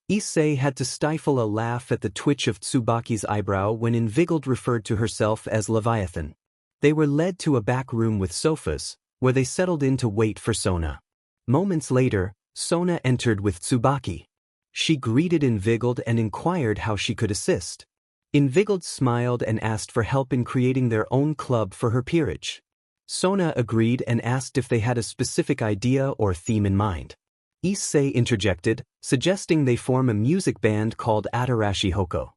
Issei had to stifle a laugh at the twitch of Tsubaki's eyebrow when Invigiled referred to herself as Leviathan. They were led to a back room with sofas, where they settled in to wait for Sona. Moments later, Sona entered with Tsubaki. She greeted Invigiled and inquired how she could assist. Invigiled smiled and asked for help in creating their own club for her peerage. Sona agreed and asked if they had a specific idea or theme in mind. Issei interjected, suggesting they form a music band called Atarashi Hoko.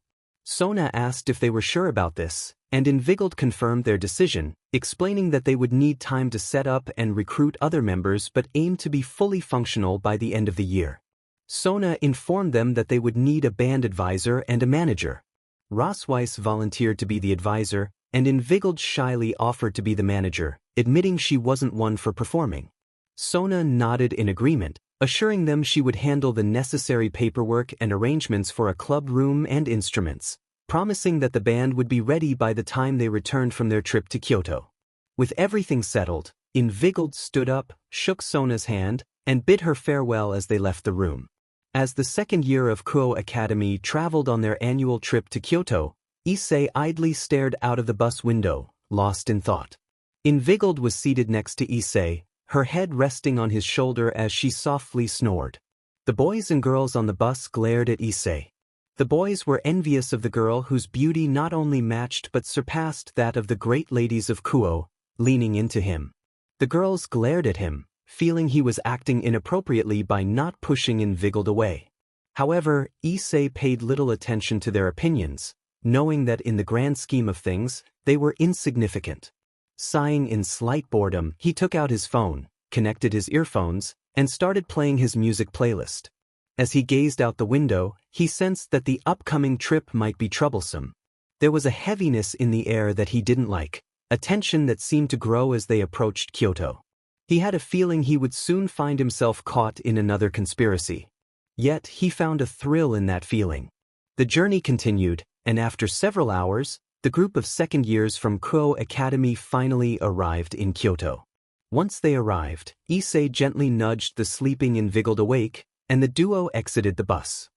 Sona asked if they were sure about this, and Invigiled confirmed their decision, explaining that they would need time to set up and recruit other members but aimed to be fully functional by the end of the year. Sona informed them that they would need a band advisor and a manager. Rossweiss volunteered to be the advisor, and Invigiled shyly offered to be the manager, admitting she wasn't one for performing. Sona nodded in agreement, assuring them she would handle the necessary paperwork and arrangements for a club room and instruments, promising that the band would be ready by the time they returned from their trip to Kyoto. With everything settled, Invigiled stood up, shook Sona's hand, and bid her farewell as they left the room. As the second year of Kuo Academy traveled on their annual trip to Kyoto, Issei idly stared out of the bus window, lost in thought. Invigiled was seated next to Issei, her head resting on his shoulder as she softly snored. The boys and girls on the bus glared at Issei. The boys were envious of the girl whose beauty not only matched but surpassed that of the great ladies of Kuo, leaning into him. The girls glared at him, feeling he was acting inappropriately by not pushing Invigiled away. However, Issei paid little attention to their opinions, knowing that in the grand scheme of things, they were insignificant. Sighing in slight boredom, he took out his phone, connected his earphones, and started playing his music playlist. As he gazed out the window, he sensed that the upcoming trip might be troublesome. There was a heaviness in the air that he didn't like, a tension that seemed to grow as they approached Kyoto. He had a feeling he would soon find himself caught in another conspiracy. Yet he found a thrill in that feeling. The journey continued, and after several hours, the group of second years from Kuo Academy finally arrived in Kyoto. Once they arrived, Issei gently nudged the sleeping Invigiled awake, and the duo exited the bus.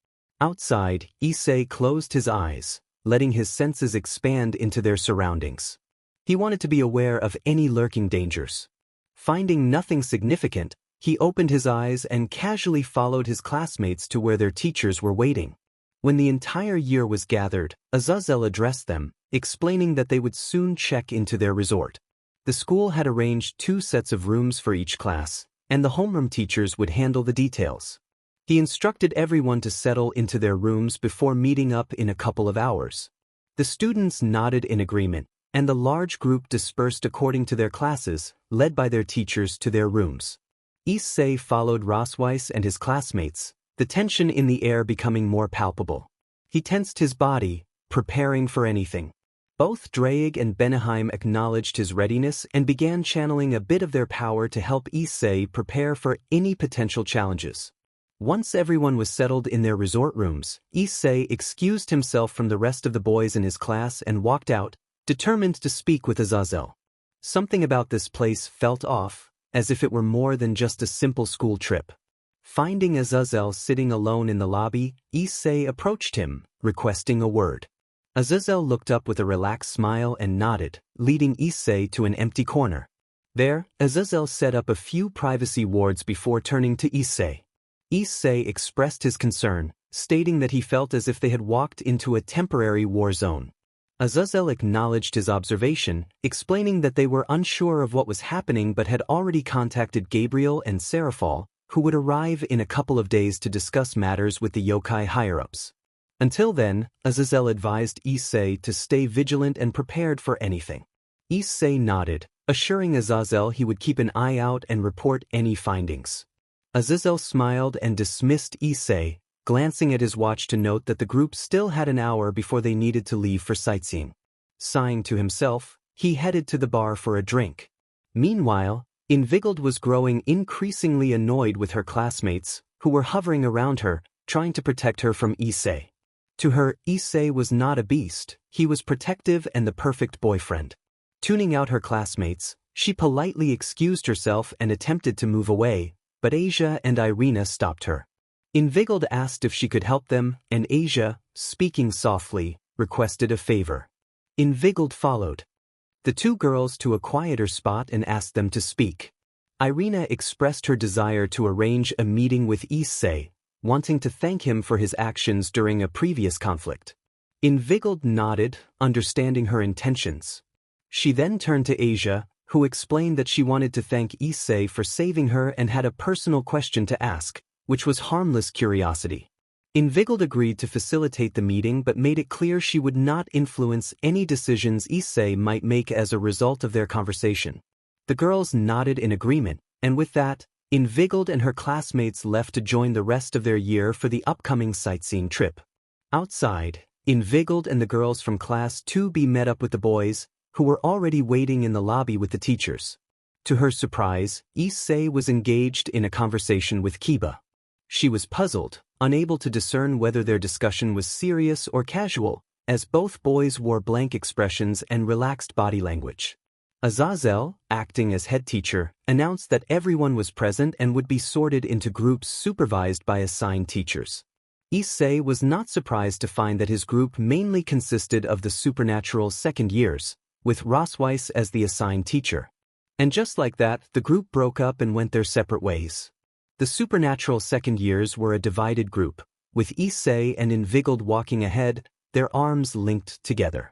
Outside, Issei closed his eyes, letting his senses expand into their surroundings. He wanted to be aware of any lurking dangers. Finding nothing significant, he opened his eyes and casually followed his classmates to where their teachers were waiting. When the entire year was gathered, Azazel addressed them, explaining that they would soon check into their resort. The school had arranged 2 sets of rooms for each class, and the homeroom teachers would handle the details. He instructed everyone to settle into their rooms before meeting up in a couple of hours. The students nodded in agreement, and the large group dispersed according to their classes, led by their teachers to their rooms. Issei followed Rossweiss and his classmates, the tension in the air becoming more palpable. He tensed his body, preparing for anything. Both Draig and Beneheim acknowledged his readiness and began channeling a bit of their power to help Issei prepare for any potential challenges. Once everyone was settled in their resort rooms, Issei excused himself from the rest of the boys in his class and walked out, determined to speak with Azazel. Something about this place felt off, as if it were more than just a simple school trip. Finding Azazel sitting alone in the lobby, Issei approached him, requesting a word. Azazel looked up with a relaxed smile and nodded, leading Issei to an empty corner. There, Azazel set up a few privacy wards before turning to Issei. Issei expressed his concern, stating that he felt as if they had walked into a temporary war zone. Azazel acknowledged his observation, explaining that they were unsure of what was happening but had already contacted Gabriel and Seraphal, who would arrive in a couple of days to discuss matters with the yokai higher-ups. Until then, Azazel advised Issei to stay vigilant and prepared for anything. Issei nodded, assuring Azazel he would keep an eye out and report any findings. Azazel smiled and dismissed Issei, glancing at his watch to note that the group still had an hour before they needed to leave for sightseeing. Sighing to himself, he headed to the bar for a drink. Meanwhile, Invigiled was growing increasingly annoyed with her classmates, who were hovering around her, trying to protect her from Issei. To her, Issei was not a beast, he was protective and the perfect boyfriend. Tuning out her classmates, she politely excused herself and attempted to move away, but Asia and Irina stopped her. Invigiled asked if she could help them, and Asia, speaking softly, requested a favor. Invigiled followed the two girls to a quieter spot and asked them to speak. Irina expressed her desire to arrange a meeting with Issei, wanting to thank him for his actions during a previous conflict. Invigiled nodded, understanding her intentions. She then turned to Asia, who explained that she wanted to thank Issei for saving her and had a personal question to ask, which was harmless curiosity. Invigiled agreed to facilitate the meeting but made it clear she would not influence any decisions Issei might make as a result of their conversation. The girls nodded in agreement, and with that, Invigiled and her classmates left to join the rest of their year for the upcoming sightseeing trip. Outside, Invigiled and the girls from Class 2B met up with the boys, who were already waiting in the lobby with the teachers. To her surprise, Issei was engaged in a conversation with Kiba. She was puzzled, unable to discern whether their discussion was serious or casual, as both boys wore blank expressions and relaxed body language. Azazel, acting as head teacher, announced that everyone was present and would be sorted into groups supervised by assigned teachers. Issei was not surprised to find that his group mainly consisted of the supernatural second years, with Rosweiss as the assigned teacher. And just like that, the group broke up and went their separate ways. The supernatural second years were a divided group, with Issei and Invigiled walking ahead, their arms linked together.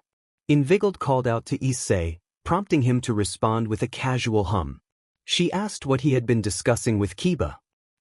Invigiled called out to Issei, prompting him to respond with a casual hum. She asked what he had been discussing with Kiba.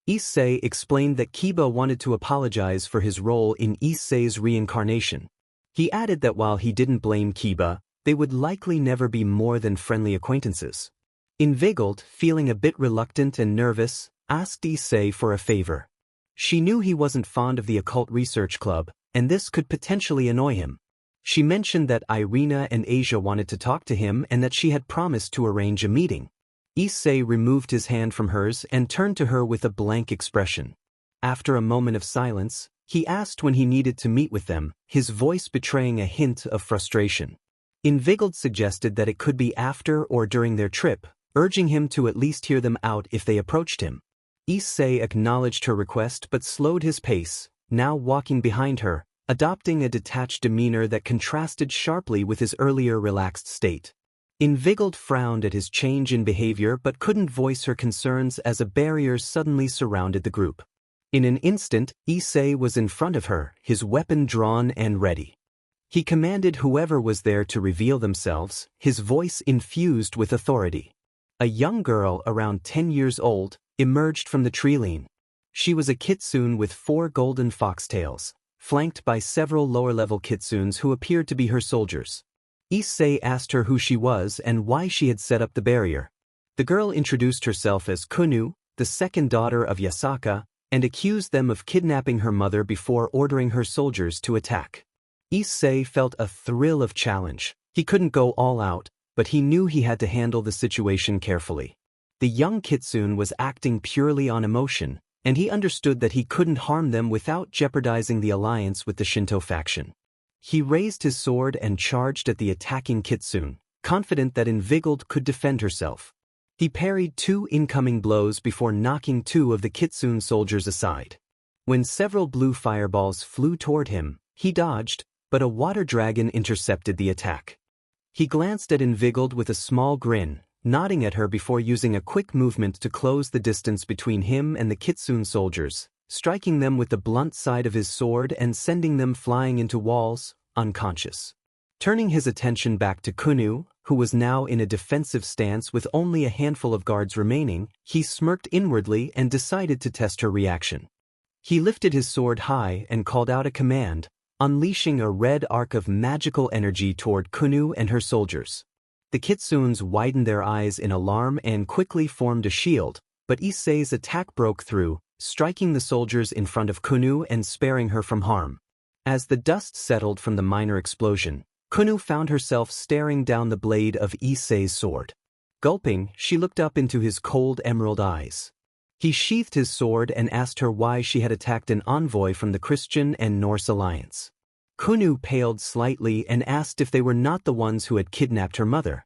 Issei explained that Kiba wanted to apologize for his role in Issei's reincarnation. He added that while he didn't blame Kiba, they would likely never be more than friendly acquaintances. Invigiled, feeling a bit reluctant and nervous, asked Issei for a favor. She knew he wasn't fond of the occult research club, and this could potentially annoy him. She mentioned that Irina and Asia wanted to talk to him and that she had promised to arrange a meeting. Issei removed his hand from hers and turned to her with a blank expression. After a moment of silence, he asked when he needed to meet with them, his voice betraying a hint of frustration. Invigiled suggested that it could be after or during their trip, urging him to at least hear them out if they approached him. Issei acknowledged her request but slowed his pace, now walking behind her, adopting a detached demeanor that contrasted sharply with his earlier relaxed state. Invigiled frowned at his change in behavior but couldn't voice her concerns as a barrier suddenly surrounded the group. In an instant, Issei was in front of her, his weapon drawn and ready. He commanded whoever was there to reveal themselves, his voice infused with authority. A young girl around 10 years old emerged from the treeline. She was a kitsune with 4 golden foxtails, flanked by several lower-level kitsunes who appeared to be her soldiers. Issei asked her who she was and why she had set up the barrier. The girl introduced herself as Kunu, the second daughter of Yasaka, and accused them of kidnapping her mother before ordering her soldiers to attack. Issei felt a thrill of challenge. He couldn't go all out, but he knew he had to handle the situation carefully. The young kitsune was acting purely on emotion, and he understood that he couldn't harm them without jeopardizing the alliance with the Shinto faction. He raised his sword and charged at the attacking kitsune, confident that Invigiled could defend herself. He parried 2 incoming blows before knocking 2 of the kitsune soldiers aside. When several blue fireballs flew toward him, he dodged, but a water dragon intercepted the attack. He glanced at Invigiled with a small grin, nodding at her before using a quick movement to close the distance between him and the kitsune soldiers, striking them with the blunt side of his sword and sending them flying into walls, unconscious. Turning his attention back to Kunu, who was now in a defensive stance with only a handful of guards remaining, he smirked inwardly and decided to test her reaction. He lifted his sword high and called out a command, unleashing a red arc of magical energy toward Kunu and her soldiers. The Kitsunes widened their eyes in alarm and quickly formed a shield, but Issei's attack broke through, striking the soldiers in front of Kunu and sparing her from harm. As the dust settled from the minor explosion, Kunu found herself staring down the blade of Issei's sword. Gulping, she looked up into his cold emerald eyes. He sheathed his sword and asked her why she had attacked an envoy from the Christian and Norse alliance. Kunu paled slightly and asked if they were not the ones who had kidnapped her mother.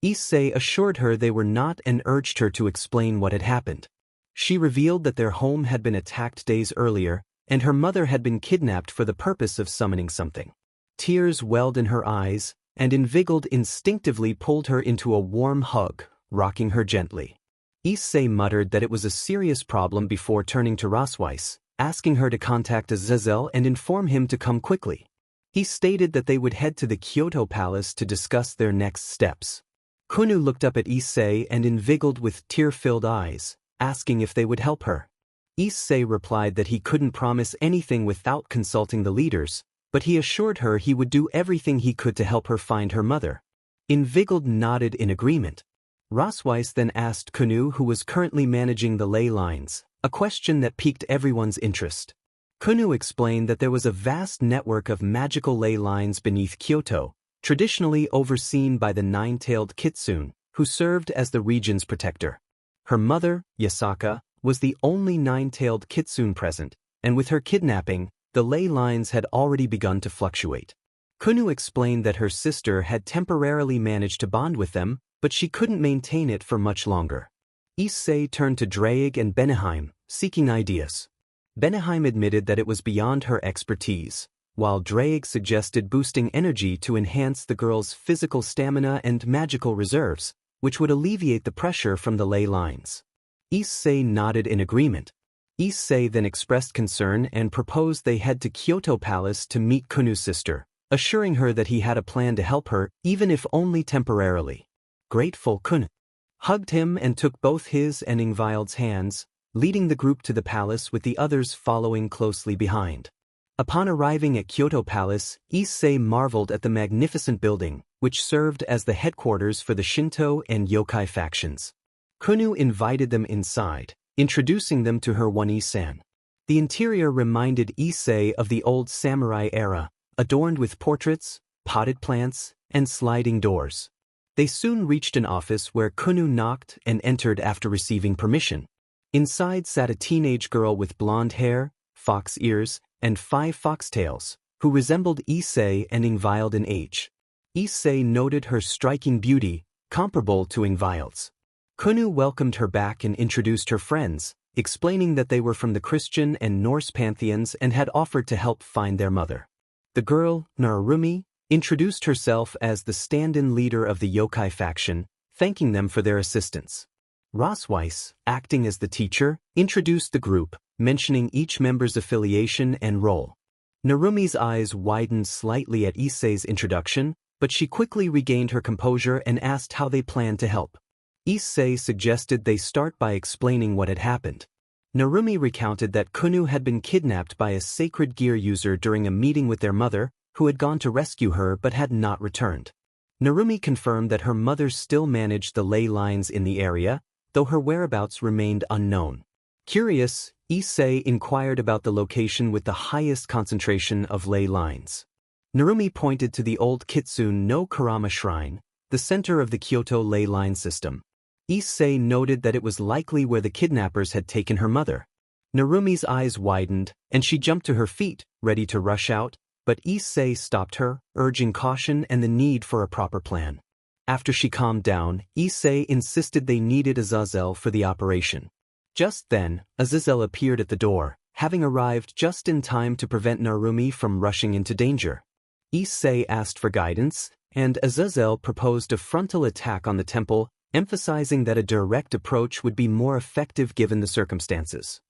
Issei assured her they were not and urged her to explain what had happened. She revealed that their home had been attacked days earlier, and her mother had been kidnapped for the purpose of summoning something. Tears welled in her eyes, and Invigiled instinctively pulled her into a warm hug, rocking her gently. Issei muttered that it was a serious problem before turning to Rosweiss, asking her to contact Azazel and inform him to come quickly. He stated that they would head to the Kyoto Palace to discuss their next steps. Kunu looked up at Issei and Invigiled with tear-filled eyes, asking if they would help her. Issei replied that he couldn't promise anything without consulting the leaders, but he assured her he would do everything he could to help her find her mother. Invigiled nodded in agreement. Rosweiss then asked Kunu, who was currently managing the ley lines, a question that piqued everyone's interest. Kunu explained that there was a vast network of magical ley lines beneath Kyoto, traditionally overseen by the nine-tailed kitsune, who served as the region's protector. Her mother, Yasaka, was the only nine-tailed kitsune present, and with her kidnapping, the ley lines had already begun to fluctuate. Kunu explained that her sister had temporarily managed to bond with them, but she couldn't maintain it for much longer. Issei turned to Draig and Beneheim, seeking ideas. Beneheim admitted that it was beyond her expertise, while Draig suggested boosting energy to enhance the girl's physical stamina and magical reserves, which would alleviate the pressure from the ley lines. Issei nodded in agreement. Issei then expressed concern and proposed they head to Kyoto Palace to meet Kunu's sister, assuring her that he had a plan to help her, even if only temporarily. Grateful Kunu hugged him and took both his and Ingvild's hands, leading the group to the palace with the others following closely behind. Upon arriving at Kyoto Palace, Issei marveled at the magnificent building, which served as the headquarters for the Shinto and yokai factions. Kunu invited them inside, introducing them to her One-san. The interior reminded Issei of the old samurai era, adorned with portraits, potted plants, and sliding doors. They soon reached an office where Kunu knocked and entered after receiving permission. Inside sat a teenage girl with blonde hair, fox ears, and 5 foxtails, who resembled Issei and Ingvild in age. Issei noted her striking beauty, comparable to Ingvild's. Kunu welcomed her back and introduced her friends, explaining that they were from the Christian and Norse pantheons and had offered to help find their mother. The girl, Narumi, introduced herself as the stand-in leader of the yokai faction, thanking them for their assistance. Rosweiss, acting as the teacher, introduced the group, mentioning each member's affiliation and role. Narumi's eyes widened slightly at Issei's introduction, but she quickly regained her composure and asked how they planned to help. Issei suggested they start by explaining what had happened. Narumi recounted that Kunu had been kidnapped by a sacred gear user during a meeting with their mother, who had gone to rescue her but had not returned. Narumi confirmed that her mother still managed the ley lines in the area, though her whereabouts remained unknown. Curious, Issei inquired about the location with the highest concentration of ley lines. Narumi pointed to the old Kitsune no Karama Shrine, the center of the Kyoto ley line system. Issei noted that it was likely where the kidnappers had taken her mother. Narumi's eyes widened, and she jumped to her feet, ready to rush out, but Issei stopped her, urging caution and the need for a proper plan. After she calmed down, Issei insisted they needed Azazel for the operation. Just then, Azazel appeared at the door, having arrived just in time to prevent Narumi from rushing into danger. Issei asked for guidance, and Azazel proposed a frontal attack on the temple, emphasizing that a direct approach would be more effective given the circumstances.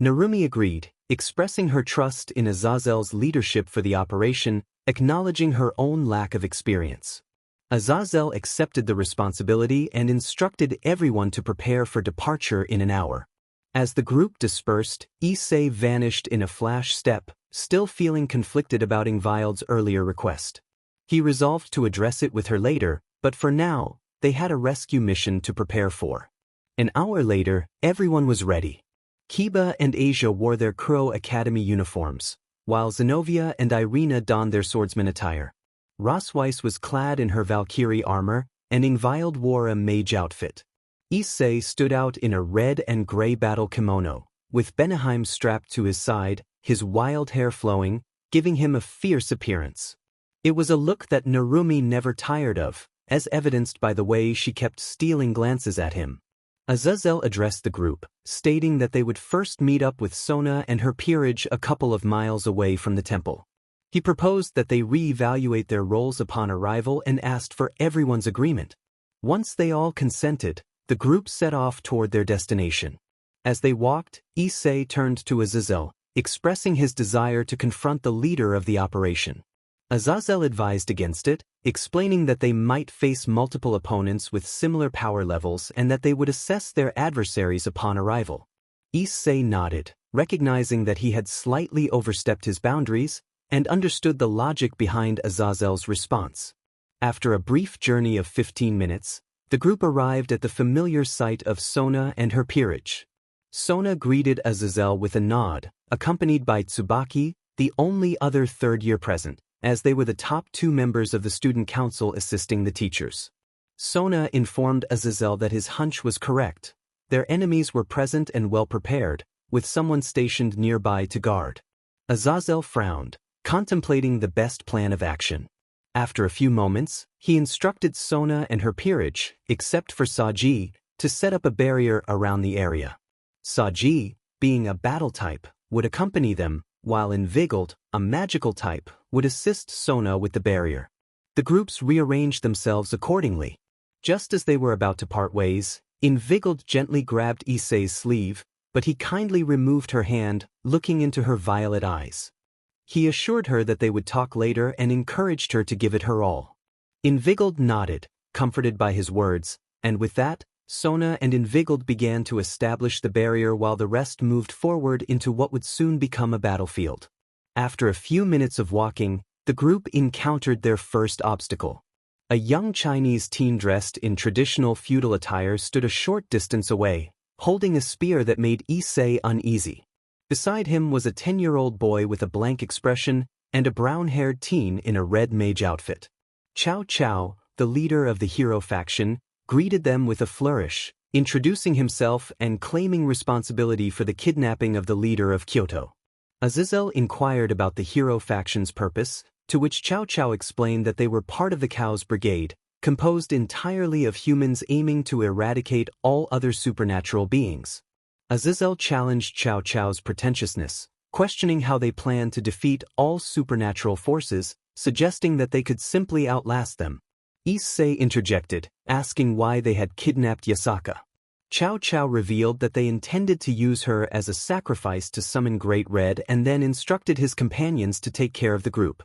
Narumi agreed, expressing her trust in Azazel's leadership for the operation acknowledging her own lack of experience. Azazel accepted the responsibility and instructed everyone to prepare for departure in an hour. As the group dispersed, Issei vanished in a flash step, still feeling conflicted about Ingvild's earlier request. He resolved to address it with her later, but for now, they had a rescue mission to prepare for. An hour later, everyone was ready. Kiba and Asia wore their Kuro Academy uniforms, while Zenobia and Irina donned their swordsman attire. Rosweiss was clad in her Valkyrie armor, and Ingvild wore a mage outfit. Issei stood out in a red and gray battle kimono, with Beneheim strapped to his side, his wild hair flowing, giving him a fierce appearance. It was a look that Narumi never tired of, as evidenced by the way she kept stealing glances at him. Azazel addressed the group, stating that they would first meet up with Sona and her peerage a couple of miles away from the temple. He proposed that they re-evaluate their roles upon arrival and asked for everyone's agreement. Once they all consented, the group set off toward their destination. As they walked, Issei turned to Azazel, expressing his desire to confront the leader of the operation. Azazel advised against it, explaining that they might face multiple opponents with similar power levels and that they would assess their adversaries upon arrival. Issei nodded, recognizing that he had slightly overstepped his boundaries, and understood the logic behind Azazel's response. After a brief journey of 15 minutes, the group arrived at the familiar site of Sona and her peerage. Sona greeted Azazel with a nod, accompanied by Tsubaki, the only other third-year present, as they were the top two members of the student council assisting the teachers. Sona informed Azazel that his hunch was correct. Their enemies were present and well-prepared, with someone stationed nearby to guard. Azazel frowned, contemplating the best plan of action. After a few moments, he instructed Sona and her peerage, except for Saji, to set up a barrier around the area. Saji, being a battle type, would accompany them, while Invigiled, a magical type, would assist Sona with the barrier. The groups rearranged themselves accordingly. Just as they were about to part ways, Invigiled gently grabbed Issei's sleeve, but he kindly removed her hand, looking into her violet eyes. He assured her that they would talk later and encouraged her to give it her all. Invigiled nodded, comforted by his words, and with that, Sona and Invigiled began to establish the barrier while the rest moved forward into what would soon become a battlefield. After a few minutes of walking, the group encountered their first obstacle. A young Chinese teen dressed in traditional feudal attire stood a short distance away, holding a spear that made Issei uneasy. Beside him was a 10-year-old boy with a blank expression and a brown-haired teen in a red mage outfit. Cao Cao, the leader of the hero faction, greeted them with a flourish, introducing himself and claiming responsibility for the kidnapping of the leader of Kyoto. Azazel inquired about the hero faction's purpose, to which Cao Cao explained that they were part of the Cow's Brigade, composed entirely of humans aiming to eradicate all other supernatural beings. Azazel challenged Cao Cao's pretentiousness, questioning how they planned to defeat all supernatural forces, suggesting that they could simply outlast them. Issei interjected, asking why they had kidnapped Yasaka. Cao Cao revealed that they intended to use her as a sacrifice to summon Great Red and then instructed his companions to take care of the group.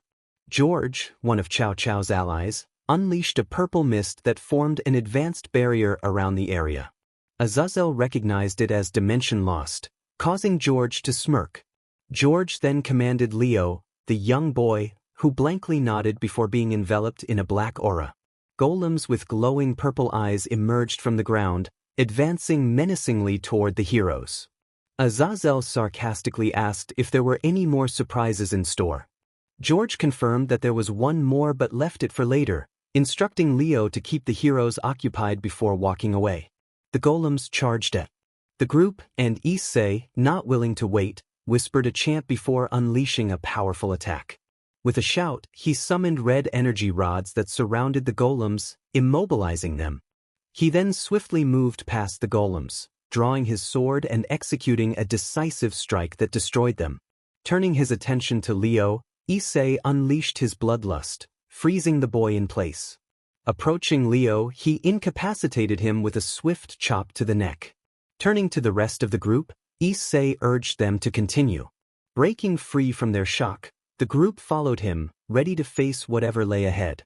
George, one of Cao Cao's allies, unleashed a purple mist that formed an advanced barrier around the area. Azazel recognized it as dimension lost, causing George to smirk. George then commanded Leo, the young boy, who blankly nodded before being enveloped in a black aura. Golems with glowing purple eyes emerged from the ground, advancing menacingly toward the heroes. Azazel sarcastically asked if there were any more surprises in store. George confirmed that there was one more but left it for later, instructing Leo to keep the heroes occupied before walking away. The golems charged at the group, and Issei, not willing to wait, whispered a chant before unleashing a powerful attack. With a shout, he summoned red energy rods that surrounded the golems, immobilizing them. He then swiftly moved past the golems, drawing his sword and executing a decisive strike that destroyed them. Turning his attention to Leo, Issei unleashed his bloodlust, freezing the boy in place. Approaching Leo, he incapacitated him with a swift chop to the neck. Turning to the rest of the group, Issei urged them to continue. Breaking free from their shock, the group followed him, ready to face whatever lay ahead.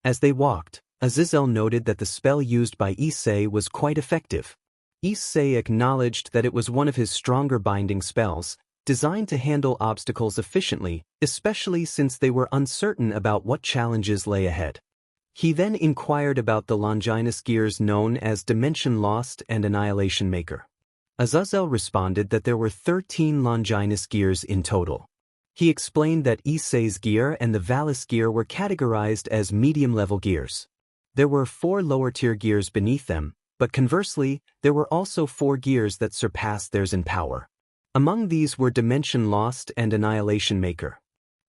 As they walked, Azazel noted that the spell used by Issei was quite effective. Issei acknowledged that it was one of his stronger binding spells, designed to handle obstacles efficiently, especially since they were uncertain about what challenges lay ahead. He then inquired about the Longinus gears known as Dimension Lost and Annihilation Maker. Azazel responded that there were 13 Longinus gears in total. He explained that Issei's gear and the Valis gear were categorized as medium-level gears. There were 4 lower-tier gears beneath them, but conversely, there were also 4 gears that surpassed theirs in power. Among these were Dimension Lost and Annihilation Maker.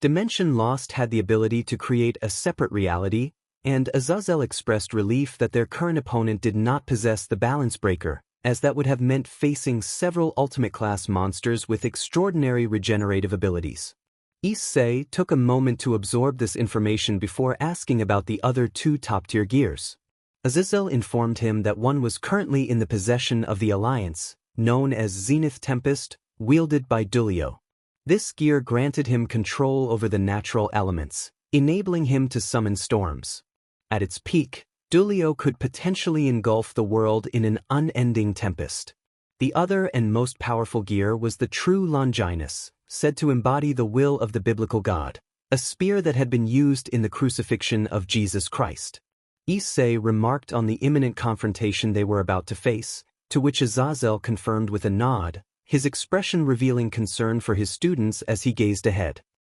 Dimension Lost had the ability to create a separate reality, and Azazel expressed relief that their current opponent did not possess the Balance Breaker, as that would have meant facing several Ultimate-class monsters with extraordinary regenerative abilities. Issei took a moment to absorb this information before asking about the other 2 top-tier gears. Azazel informed him that one was currently in the possession of the Alliance, known as Zenith Tempest, wielded by Dulio. This gear granted him control over the natural elements, enabling him to summon storms. At its peak, Dulio could potentially engulf the world in an unending tempest. The other and most powerful gear was the true Longinus, said to embody the will of the biblical God, a spear that had been used in the crucifixion of Jesus Christ. Issei remarked on the imminent confrontation they were about to face, to which Azazel confirmed with a nod, his expression revealing concern for his students as he gazed ahead.